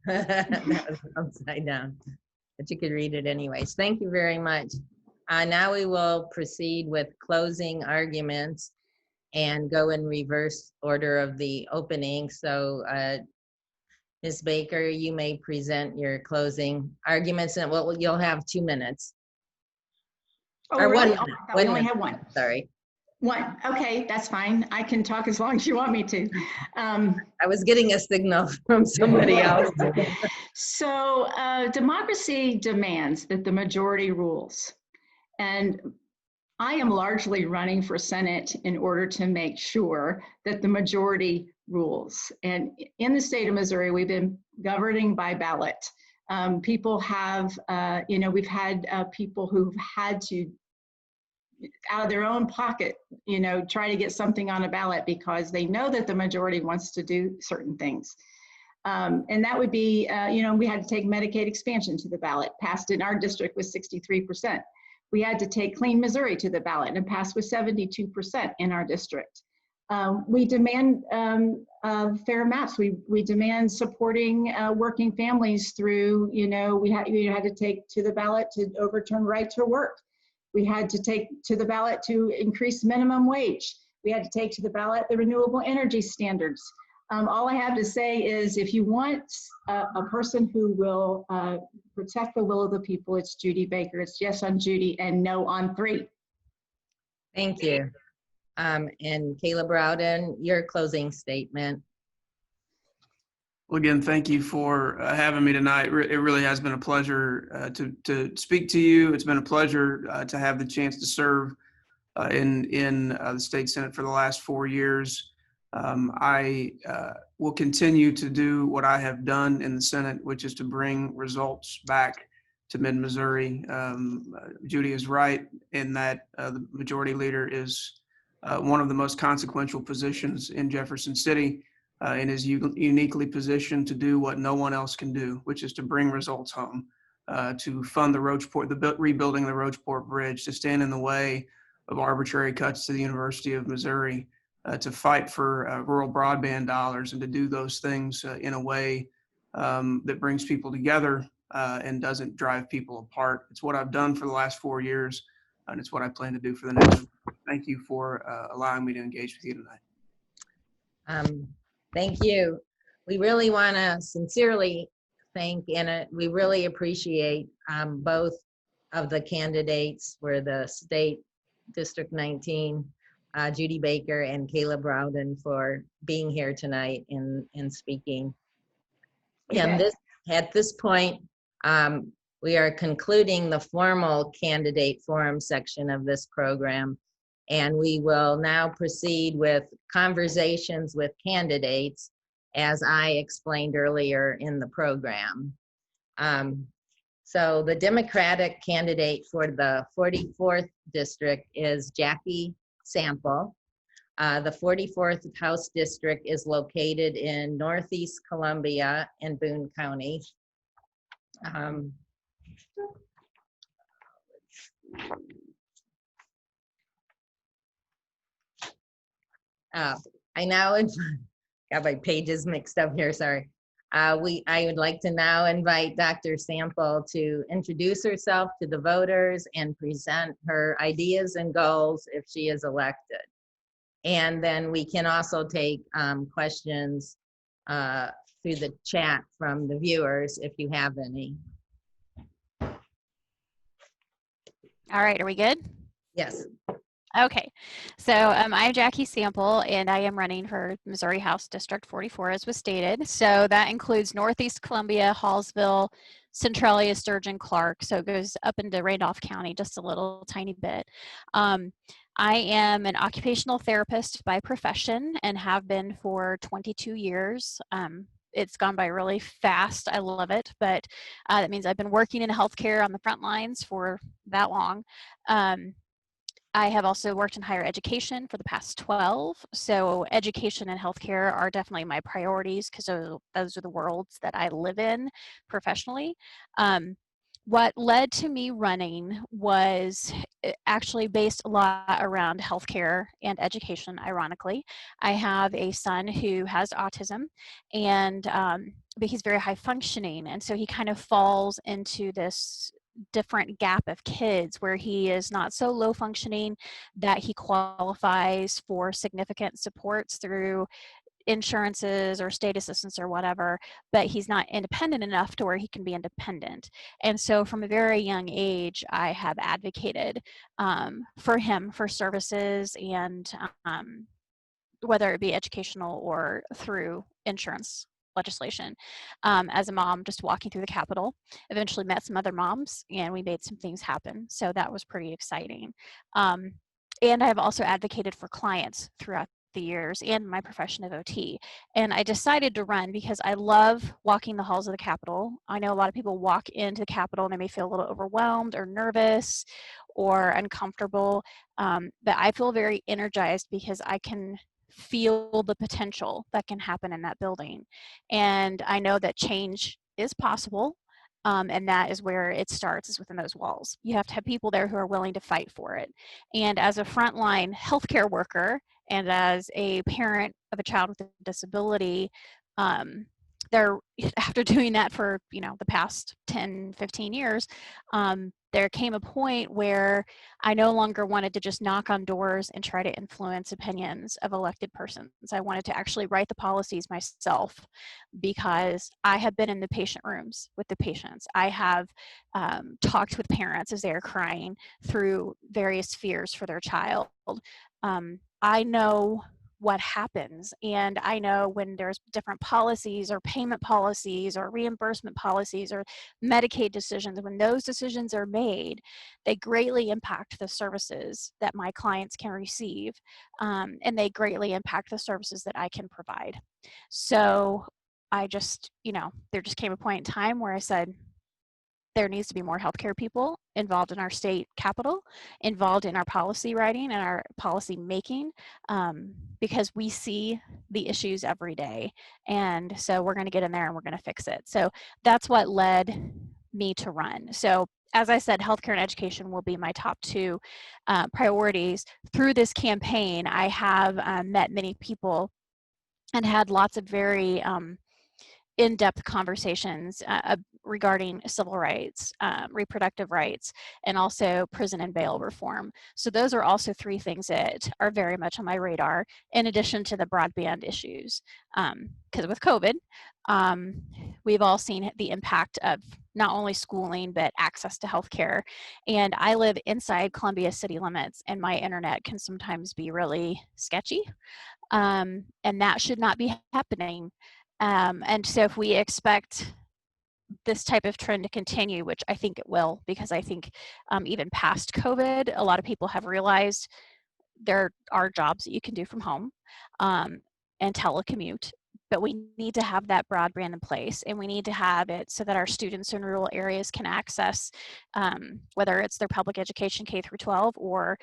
That was upside down, but you could read it anyways. Thank you very much. Now we will proceed with closing arguments and go in reverse order of the opening. So Ms. Baker, you may present your closing arguments, and you'll have 2 minutes. Oh, or really? 1 minute. Oh, we only have one. Sorry. One. Okay, that's fine. I can talk as long as you want me to. I was getting a signal from somebody else. So democracy demands that the majority rules. And I am largely running for Senate in order to make sure that the majority rules. And in the state of Missouri, we've been governing by ballot. People have, we've had people who've had to, out of their own pocket, try to get something on a ballot because they know that the majority wants to do certain things. And that would be, we had to take Medicaid expansion to the ballot, passed in our district with 63%. We had to take Clean Missouri to the ballot and passed with 72% in our district. We demand fair maps. We demand supporting working families through, we had to take to the ballot to overturn right to work. We had to take to the ballot to increase minimum wage. We had to take to the ballot the renewable energy standards. All I have to say is if you want a person who will protect the will of the people, it's Judy Baker. It's yes on Judy and no on 3. Thank you. And Kayla Browden, your closing statement. Well, again, thank you for having me tonight. It really has been a pleasure to speak to you. It's been a pleasure to have the chance to serve in the state Senate for the last 4 years. I will continue to do what I have done in the Senate, which is to bring results back to mid-Missouri. Judy is right in that the majority leader is one of the most consequential positions in Jefferson City and is uniquely positioned to do what no one else can do, which is to bring results home, to fund the rebuilding the Roachport Bridge, to stand in the way of arbitrary cuts to the University of Missouri, to fight for rural broadband dollars, and to do those things in a way that brings people together and doesn't drive people apart. It's what I've done for the last 4 years, and it's what I plan to do for the next. Thank you for allowing me to engage with you tonight. Thank you. We really want to sincerely thank, and we really appreciate both of the candidates for the state District 19, Judy Baker and Kayla Browden, for being here tonight and speaking. And at this point, We are concluding the formal candidate forum section of this program, and we will now proceed with conversations with candidates, as I explained earlier in the program. So the Democratic candidate for the 44th district is Jackie Sample. The 44th House District is located in Northeast Columbia in Boone County. I now got my pages mixed up here, sorry. I would like to now invite Dr. Sample to introduce herself to the voters and present her ideas and goals if she is elected. And then we can also take questions through the chat from the viewers if you have any. All right, are we good? Yes. Okay, so I'm Jackie Sample, and I am running for Missouri House District 44, as was stated. So that includes Northeast Columbia, Hallsville, Centralia, Sturgeon, Clark. So it goes up into Randolph County just a little tiny bit. I am an occupational therapist by profession and have been for 22 years. It's gone by really fast. I love it, but that means I've been working in healthcare on the front lines for that long. I have also worked in higher education for the past 12. So education and healthcare are definitely my priorities because those are the worlds that I live in professionally. What led to me running was actually based a lot around healthcare and education, ironically. I have a son who has autism, and but he's very high functioning, and so he kind of falls into this different gap of kids where he is not so low functioning that he qualifies for significant supports through insurances or state assistance or whatever, but he's not independent enough to where he can be independent. And so from a very young age, I have advocated for him for services, and whether it be educational or through insurance legislation. As a mom, just walking through the Capitol, eventually met some other moms, and we made some things happen. So that was pretty exciting. And I have also advocated for clients throughout the years and my profession of OT. And I decided to run because I love walking the halls of the Capitol. I know a lot of people walk into the Capitol and they may feel a little overwhelmed or nervous or uncomfortable, but I feel very energized because I can feel the potential that can happen in that building. And I know that change is possible. And that is where it starts, is within those walls. You have to have people there who are willing to fight for it. And as a frontline healthcare worker and as a parent of a child with a disability, after doing that for the past 10, 15 years, there came a point where I no longer wanted to just knock on doors and try to influence opinions of elected persons. I wanted to actually write the policies myself because I have been in the patient rooms with the patients. I have talked with parents as they are crying through various fears for their child. I know what happens, and I know when there's different policies or payment policies or reimbursement policies or Medicaid decisions, when those decisions are made, they greatly impact the services that my clients can receive, and they greatly impact the services that I can provide. So I just, there just came a point in time where I said, there needs to be more healthcare people involved in our state capitol, involved in our policy writing and our policy making, because we see the issues every day. And so we're going to get in there and we're going to fix it. So that's what led me to run. So as I said, healthcare and education will be my top two priorities. Through this campaign, I have met many people and had lots of very in-depth conversations regarding civil rights, reproductive rights, and also prison and bail reform. So those are also three things that are very much on my radar, in addition to the broadband issues. Because with COVID, we've all seen the impact of not only schooling, but access to healthcare. And I live inside Columbia city limits, and my internet can sometimes be really sketchy. And that should not be happening. And so if we expect this type of trend to continue, which I think it will, because I think even past COVID, a lot of people have realized there are jobs that you can do from home and telecommute, but we need to have that broadband in place, and we need to have it so that our students in rural areas can access, whether it's their public education K through 12 or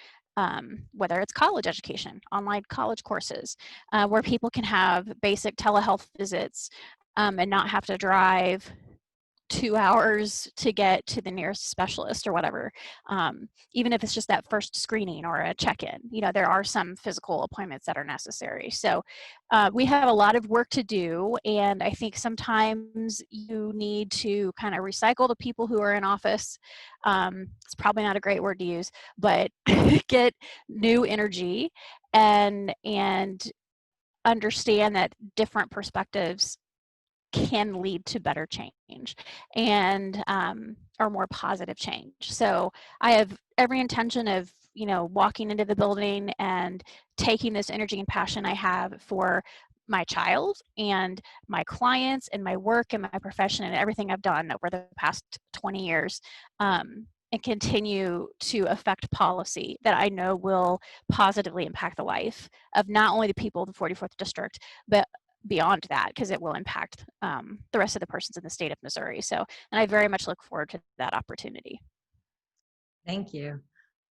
whether it's college education, online college courses, where people can have basic telehealth visits and not have to drive 2 hours to get to the nearest specialist or whatever. Even if it's just that first screening or a check-in, you know, there are some physical appointments that are necessary. So we have a lot of work to do, and I think sometimes you need to kind of recycle the people who are in office. It's probably not a great word to use, but get new energy and understand that different perspectives can lead to better change and or more positive change. So I have every intention of, you know, walking into the building and taking this energy and passion I have for my child and my clients and my work and my profession and everything I've done over the past 20 years and continue to affect policy that I know will positively impact the life of not only the people of the 44th District, but beyond that, because it will impact the rest of the persons in the state of Missouri. So, and I very much look forward to that opportunity. Thank you.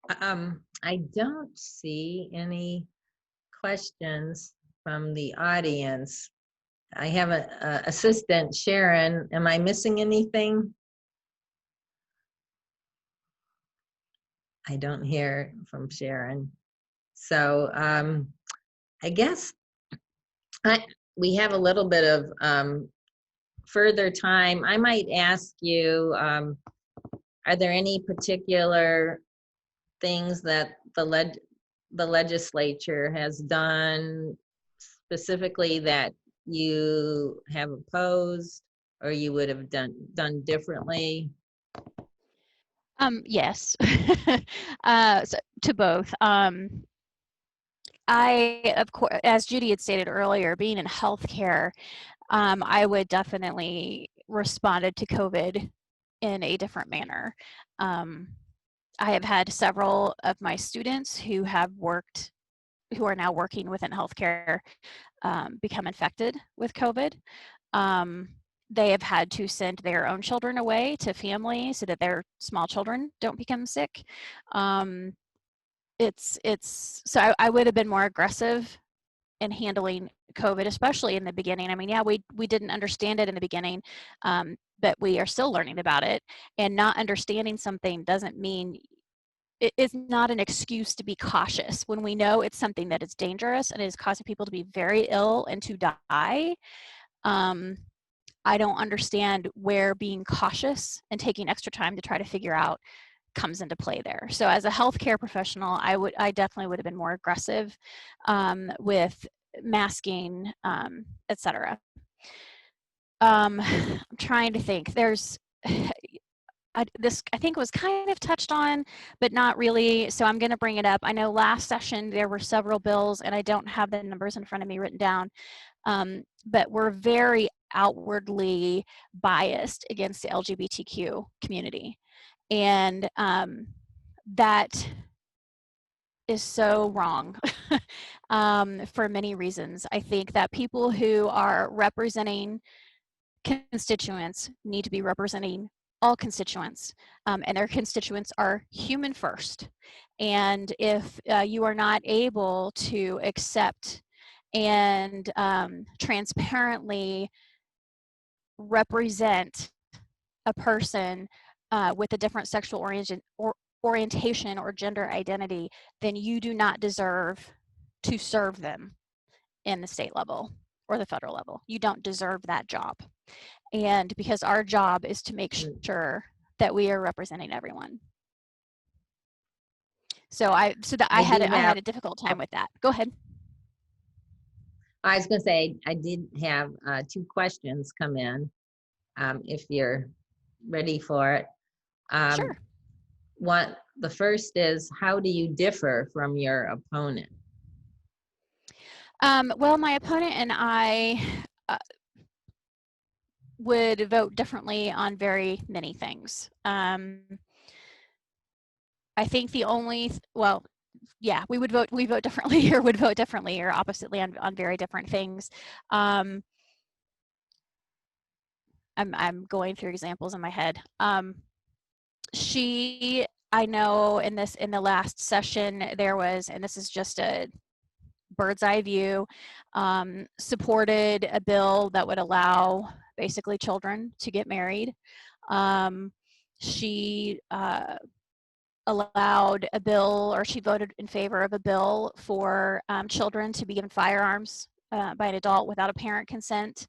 I don't see any questions from the audience. I have an assistant, Sharon. Am I missing anything? I don't hear from Sharon. So I guess we have a little bit of further time. I might ask you, are there any particular things that the legislature has done specifically that you have opposed or you would have done differently? Yes, so, to both. I, of course, as Judy had stated earlier, being in healthcare, I would definitely responded to COVID in a different manner. I have had several of my students who are now working within healthcare, become infected with COVID. They have had to send their own children away to family so that their small children don't become sick. So I would have been more aggressive in handling COVID, especially in the beginning. I mean, yeah, we didn't understand it in the beginning, but we are still learning about it. And not understanding something doesn't mean it is not an excuse to be cautious when we know it's something that is dangerous and is causing people to be very ill and to die. I don't understand where being cautious and taking extra time to try to figure out comes into play there. So as a healthcare professional, I definitely would have been more aggressive with masking, et cetera. I'm trying to think. There's this I think was kind of touched on, but not really. So I'm going to bring it up. I know last session there were several bills, and I don't have the numbers in front of me written down, but we're very outwardly biased against the LGBTQ community. And that is so wrong for many reasons. I think that people who are representing constituents need to be representing all constituents, and their constituents are human first. And if you are not able to accept and transparently represent a person with a different sexual orientation or gender identity, then you do not deserve to serve them in the state level or the federal level. You don't deserve that job. And because our job is to make sure that we are representing everyone. So I had a difficult time with that. Go ahead. I was going to say, I did have 2 questions come in, if you're ready for it. Sure. The first is, how do you differ from your opponent? Well, my opponent and I, would vote differently on very many things. I think the only, well, yeah, we vote differently or would vote differently or oppositely on very different things. I'm going through examples in my head. I know in the last session there was, and this is just a bird's eye view, supported a bill that would allow basically children to get married. She allowed a bill, or she voted in favor of a bill for children to be given firearms by an adult without a parent consent.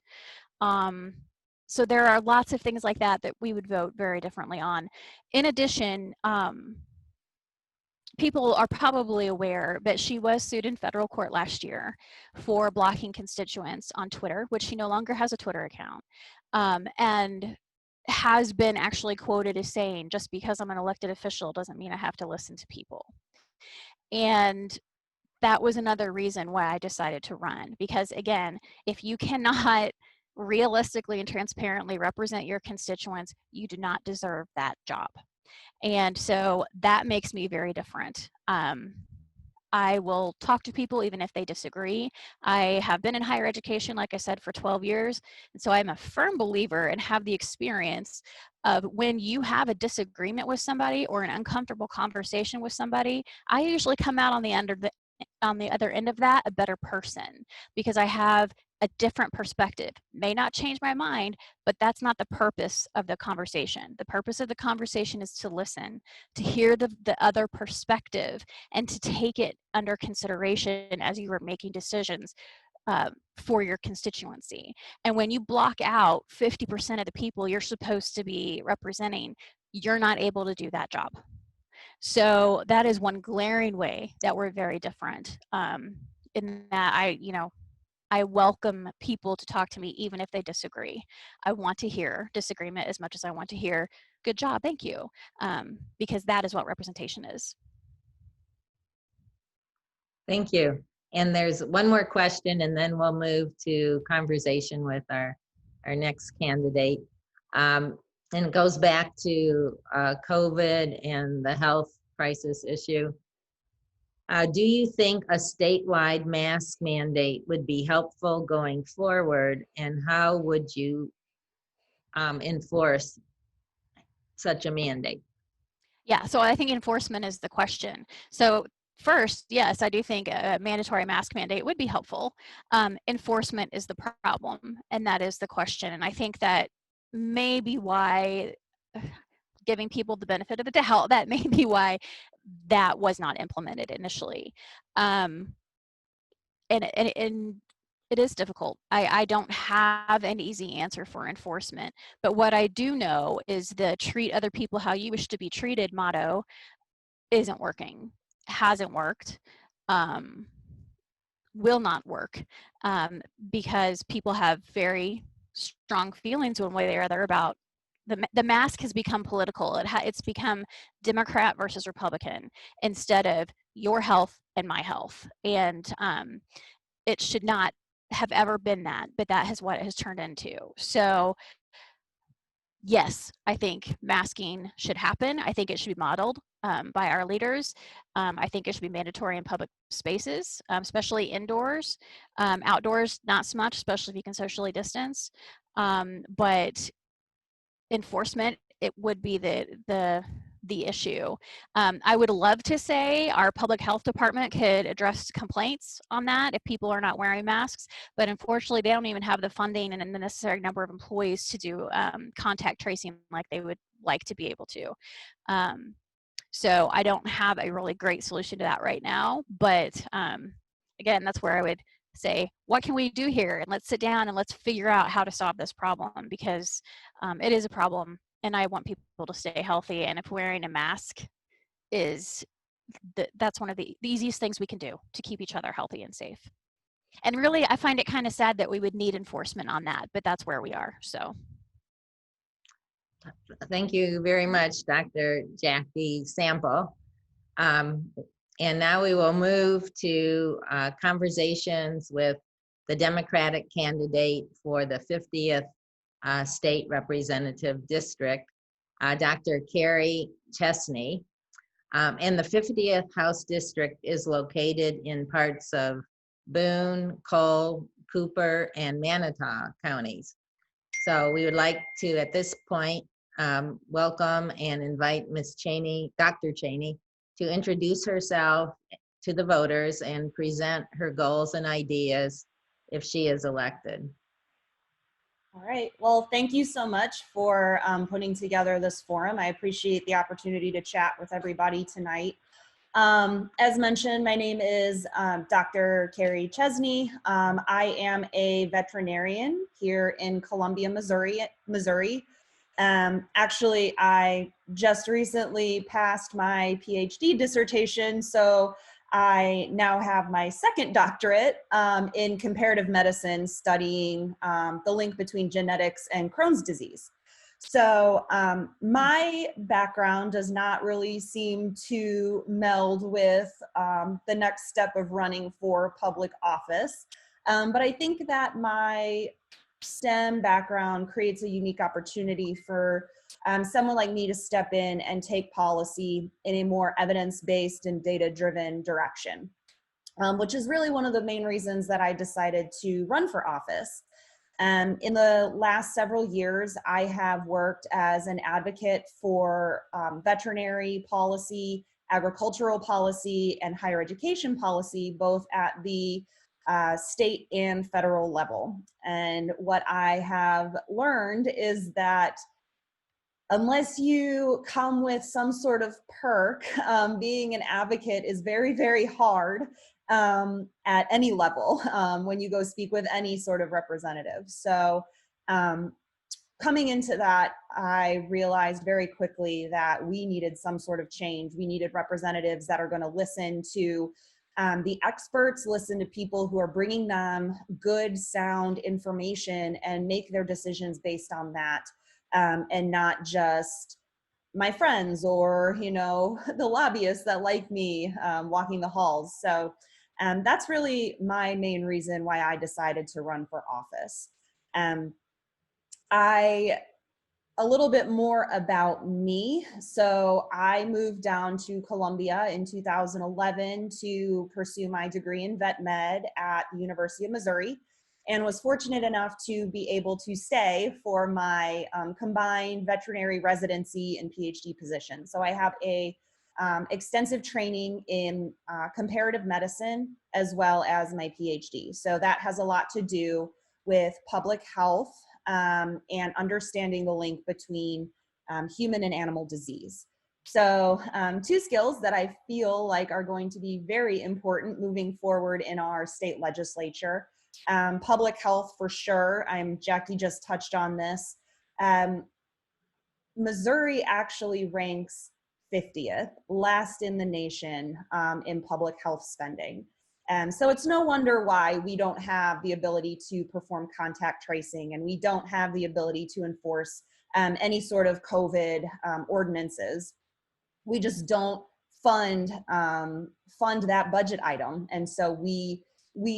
So there are lots of things like that that we would vote very differently on. In addition, people are probably aware, but she was sued in federal court last year for blocking constituents on Twitter, which she no longer has a Twitter account, and has been actually quoted as saying, just because I'm an elected official doesn't mean I have to listen to people. And that was another reason why I decided to run, because again, if you cannot realistically and transparently represent your constituents, you do not deserve that job. And so that makes me very different. I will talk to people even if they disagree. I have been in higher education, like I said, for 12 years. And so I'm a firm believer and have the experience of when you have a disagreement with somebody or an uncomfortable conversation with somebody, I usually come out on the other end of that a better person, because I have a different perspective. May not change my mind, but that's not the purpose of the conversation. The purpose of the conversation is to listen, to hear the other perspective, and to take it under consideration as you are making decisions for your constituency. And when you block out 50% of the people you're supposed to be representing, you're not able to do that job. So that is one glaring way that we're very different. In that I welcome people to talk to me even if they disagree. I want to hear disagreement as much as I want to hear, good job, thank you, because that is what representation is. Thank you. And there's one more question, and then we'll move to conversation with our next candidate. And it goes back to COVID and the health crisis issue. Do you think a statewide mask mandate would be helpful going forward, and how would you enforce such a mandate? Yeah, so I think enforcement is the question. So first, yes, I do think a mandatory mask mandate would be helpful. Enforcement is the problem, and that is the question. And I think that may be why, giving people the benefit of the doubt, that may be why that was not implemented initially. And it is difficult. I don't have an easy answer for enforcement, but what I do know is the treat other people how you wish to be treated motto isn't working, hasn't worked, will not work, because people have very strong feelings one way or the other about the mask has become political. It's become Democrat versus Republican instead of your health and my health. And it should not have ever been that, but that is what it has turned into. So yes, I think masking should happen. I think it should be modeled by our leaders. I think it should be mandatory in public spaces, especially indoors. Outdoors, not so much, especially if you can socially distance. But enforcement, it would be the issue. I would love to say our public health department could address complaints on that if people are not wearing masks, but unfortunately they don't even have the funding and the necessary number of employees to do contact tracing like they would like to be able to. So I don't have a really great solution to that right now, but again, that's where I would say, what can we do here? And let's sit down and let's figure out how to solve this problem, because it is a problem and I want people to stay healthy. And if wearing a mask is, that's one of the easiest things we can do to keep each other healthy and safe. And really, I find it kind of sad that we would need enforcement on that, but that's where we are, so. Thank you very much, Dr. Jackie Sample. And now we will move to conversations with the Democratic candidate for the 50th State Representative District, Dr. Carrie Chesney. And the 50th House District is located in parts of Boone, Cole, Cooper, and Manitowoc counties. So we would like to, at this point, welcome and invite Ms. Cheney, Dr. Cheney, to introduce herself to the voters and present her goals and ideas if she is elected. All right. Well, thank you so much for putting together this forum. I appreciate the opportunity to chat with everybody tonight. As mentioned, my name is Dr. Carrie Chesney. I am a veterinarian here in Columbia, Missouri. Actually, I just recently passed my PhD dissertation, so I now have my second doctorate in comparative medicine, studying the link between genetics and Crohn's disease. So my background does not really seem to meld with the next step of running for public office. But I think that my STEM background creates a unique opportunity for someone like me to step in and take policy in a more evidence-based and data-driven direction, which is really one of the main reasons that I decided to run for office. In the last several years, I have worked as an advocate for veterinary policy, agricultural policy, and higher education policy, both at the state and federal level. And what I have learned is that unless you come with some sort of perk, being an advocate is very, very hard at any level when you go speak with any sort of representative. So coming into that, I realized very quickly that we needed some sort of change. We needed representatives that are going to listen to the experts, listen to people who are bringing them good, sound information and make their decisions based on that, and not just my friends or, you know, the lobbyists that like me walking the halls. So that's really my main reason why I decided to run for office. A little bit more about me. So I moved down to Columbia in 2011 to pursue my degree in vet med at the University of Missouri, and was fortunate enough to be able to stay for my combined veterinary residency and PhD position. So I have a extensive training in comparative medicine as well as my PhD. So that has a lot to do with public health and understanding the link between human and animal disease. So two skills that I feel like are going to be very important moving forward in our state legislature. Public health for sure. Jackie just touched on this. Missouri actually ranks 50th, last in the nation in public health spending. So it's no wonder why we don't have the ability to perform contact tracing, and we don't have the ability to enforce any sort of COVID ordinances. We just don't fund that budget item. And so we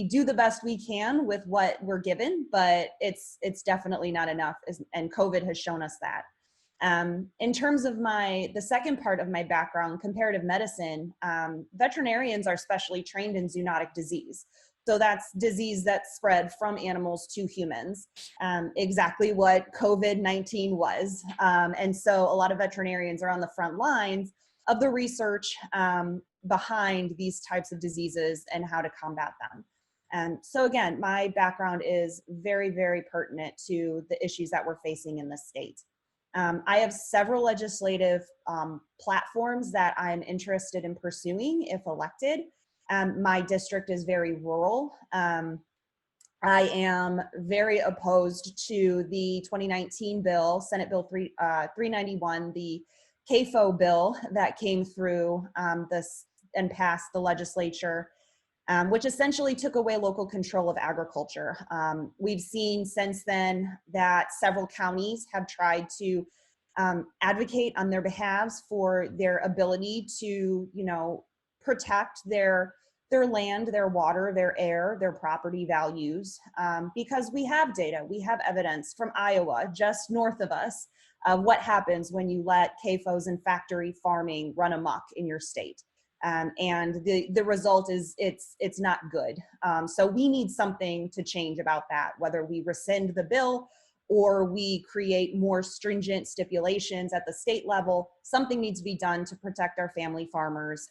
do the best we can with what we're given, but it's definitely not enough, and COVID has shown us that. In terms of the second part of my background, comparative medicine, veterinarians are specially trained in zoonotic disease. So that's disease that's spread from animals to humans, exactly what COVID-19 was. And so a lot of veterinarians are on the front lines of the research behind these types of diseases and how to combat them. And so again, my background is very, very pertinent to the issues that we're facing in the state. I have several legislative platforms that I'm interested in pursuing if elected. My district is very rural. I am very opposed to the 2019 bill, Senate Bill 391, the CAFO bill that came through this and passed the legislature, which essentially took away local control of agriculture. We've seen since then that several counties have tried to advocate on their behalves for their ability to, protect their their land, their water, their air, their property values, because we have data, we have evidence from Iowa, just north of us, of what happens when you let CAFOs and factory farming run amok in your state. And the result is it's not good. So we need something to change about that, whether we rescind the bill or we create more stringent stipulations at the state level. Something needs to be done to protect our family farmers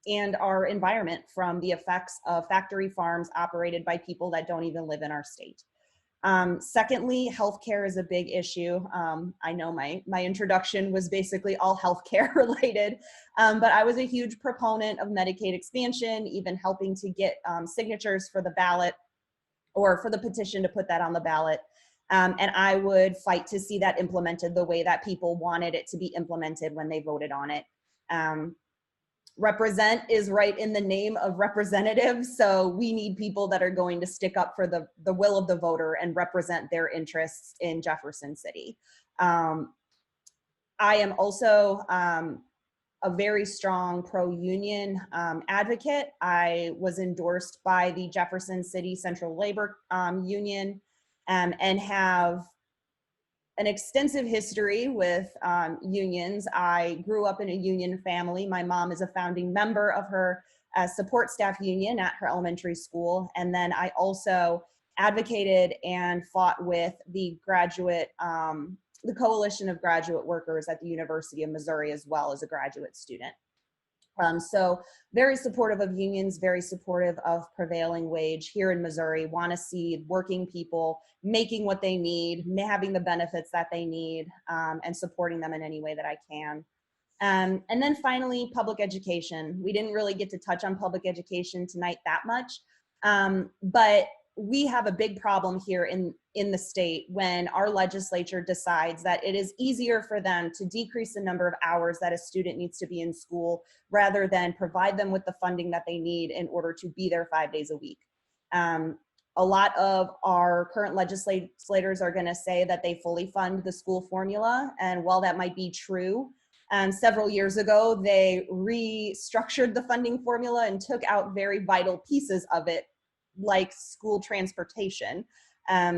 and our environment from the effects of factory farms operated by people that don't even live in our state. Secondly, healthcare is a big issue. I know my introduction was basically all healthcare related, but I was a huge proponent of Medicaid expansion, even helping to get signatures for the ballot or for the petition to put that on the ballot. And I would fight to see that implemented the way that people wanted it to be implemented when they voted on it. Represent is right in the name of representative. So we need people that are going to stick up for the will of the voter and represent their interests in Jefferson City. I am also a very strong pro-union advocate. I was endorsed by the Jefferson City Central Labor Union and have an extensive history with unions. I grew up in a union family. My mom is a founding member of her support staff union at her elementary school. And then I also advocated and fought with the Coalition of Graduate Workers at the University of Missouri as well as a graduate student. So very supportive of unions, very supportive of prevailing wage here in Missouri, want to see working people making what they need, having the benefits that they need, and supporting them in any way that I can. And then finally, public education. We didn't really get to touch on public education tonight that much, but we have a big problem here in the state when our legislature decides that it is easier for them to decrease the number of hours that a student needs to be in school rather than provide them with the funding that they need in order to be there 5 days a week. A lot of our current legislators are going to say that they fully fund the school formula, and while that might be true, several years ago they restructured the funding formula and took out very vital pieces of it, like school transportation.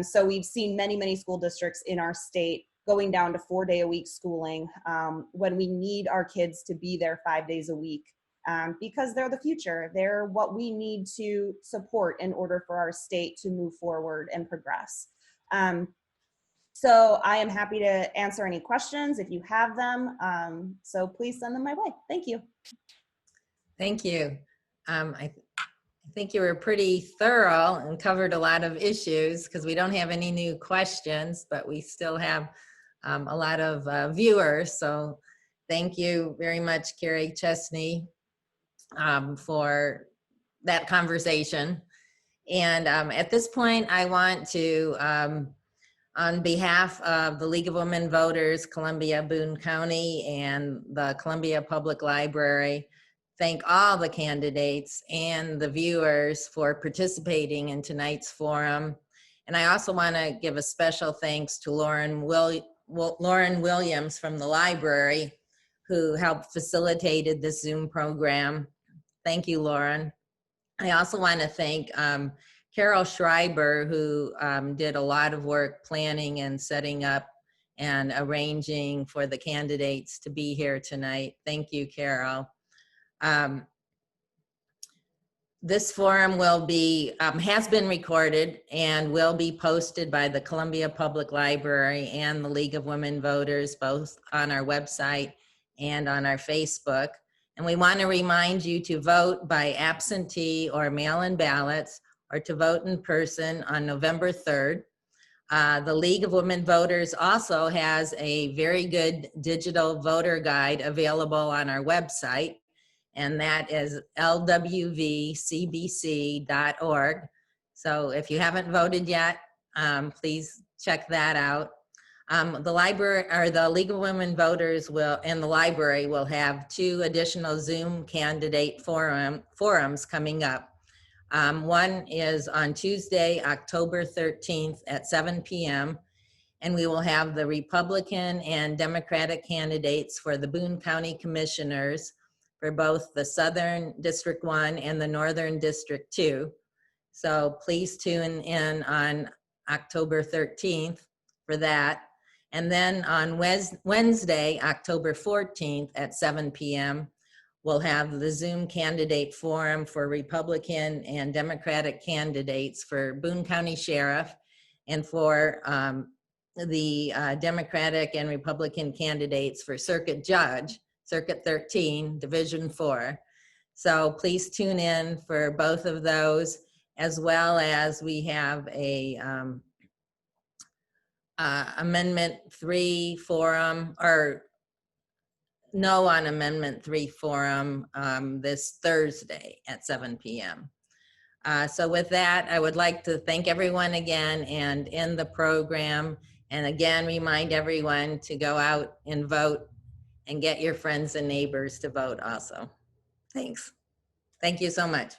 So we've seen many school districts in our state going down to 4-day-a-week schooling when we need our kids to be there 5 days a week because they're the future. They're what we need to support in order for our state to move forward and progress. So I am happy to answer any questions if you have them. So please send them my way. Thank you. Thank you. I think you were pretty thorough and covered a lot of issues because we don't have any new questions, but we still have a lot of viewers. So thank you very much, Carrie Chesney, for that conversation. And at this point, I want to, on behalf of the League of Women Voters, Columbia, Boone County, and the Columbia Public Library, thank all the candidates and the viewers for participating in tonight's forum. And I also want to give a special thanks to Lauren Williams from the library, who helped facilitated this Zoom program. Thank you, Lauren. I also want to thank Carol Schreiber, who did a lot of work planning and setting up and arranging for the candidates to be here tonight. Thank you, Carol. This forum will be, has been recorded and will be posted by the Columbia Public Library and the League of Women Voters, both on our website and on our Facebook. And we want to remind you to vote by absentee or mail-in ballots or to vote in person on November 3rd. The League of Women Voters also has a very good digital voter guide available on our website, and that is lwvcbc.org. So if you haven't voted yet, please check that out. The library, or the League of Women Voters will, and the library will have 2 additional Zoom candidate forums coming up. One is on Tuesday, October 13th at 7 p.m. And we will have the Republican and Democratic candidates for the Boone County Commissioners for both the Southern District 1 and the Northern District 2. So please tune in on October 13th for that. And then on Wednesday, October 14th at 7 p.m., we'll have the Zoom candidate forum for Republican and Democratic candidates for Boone County Sheriff and for the Democratic and Republican candidates for Circuit Judge, Circuit 13, Division 4. So please tune in for both of those, as well as we have a Amendment 3 forum, or no on Amendment 3 forum this Thursday at 7 p.m. So with that, I would like to thank everyone again and end the program. And again, remind everyone to go out and vote and get your friends and neighbors to vote also. Thanks. Thank you so much.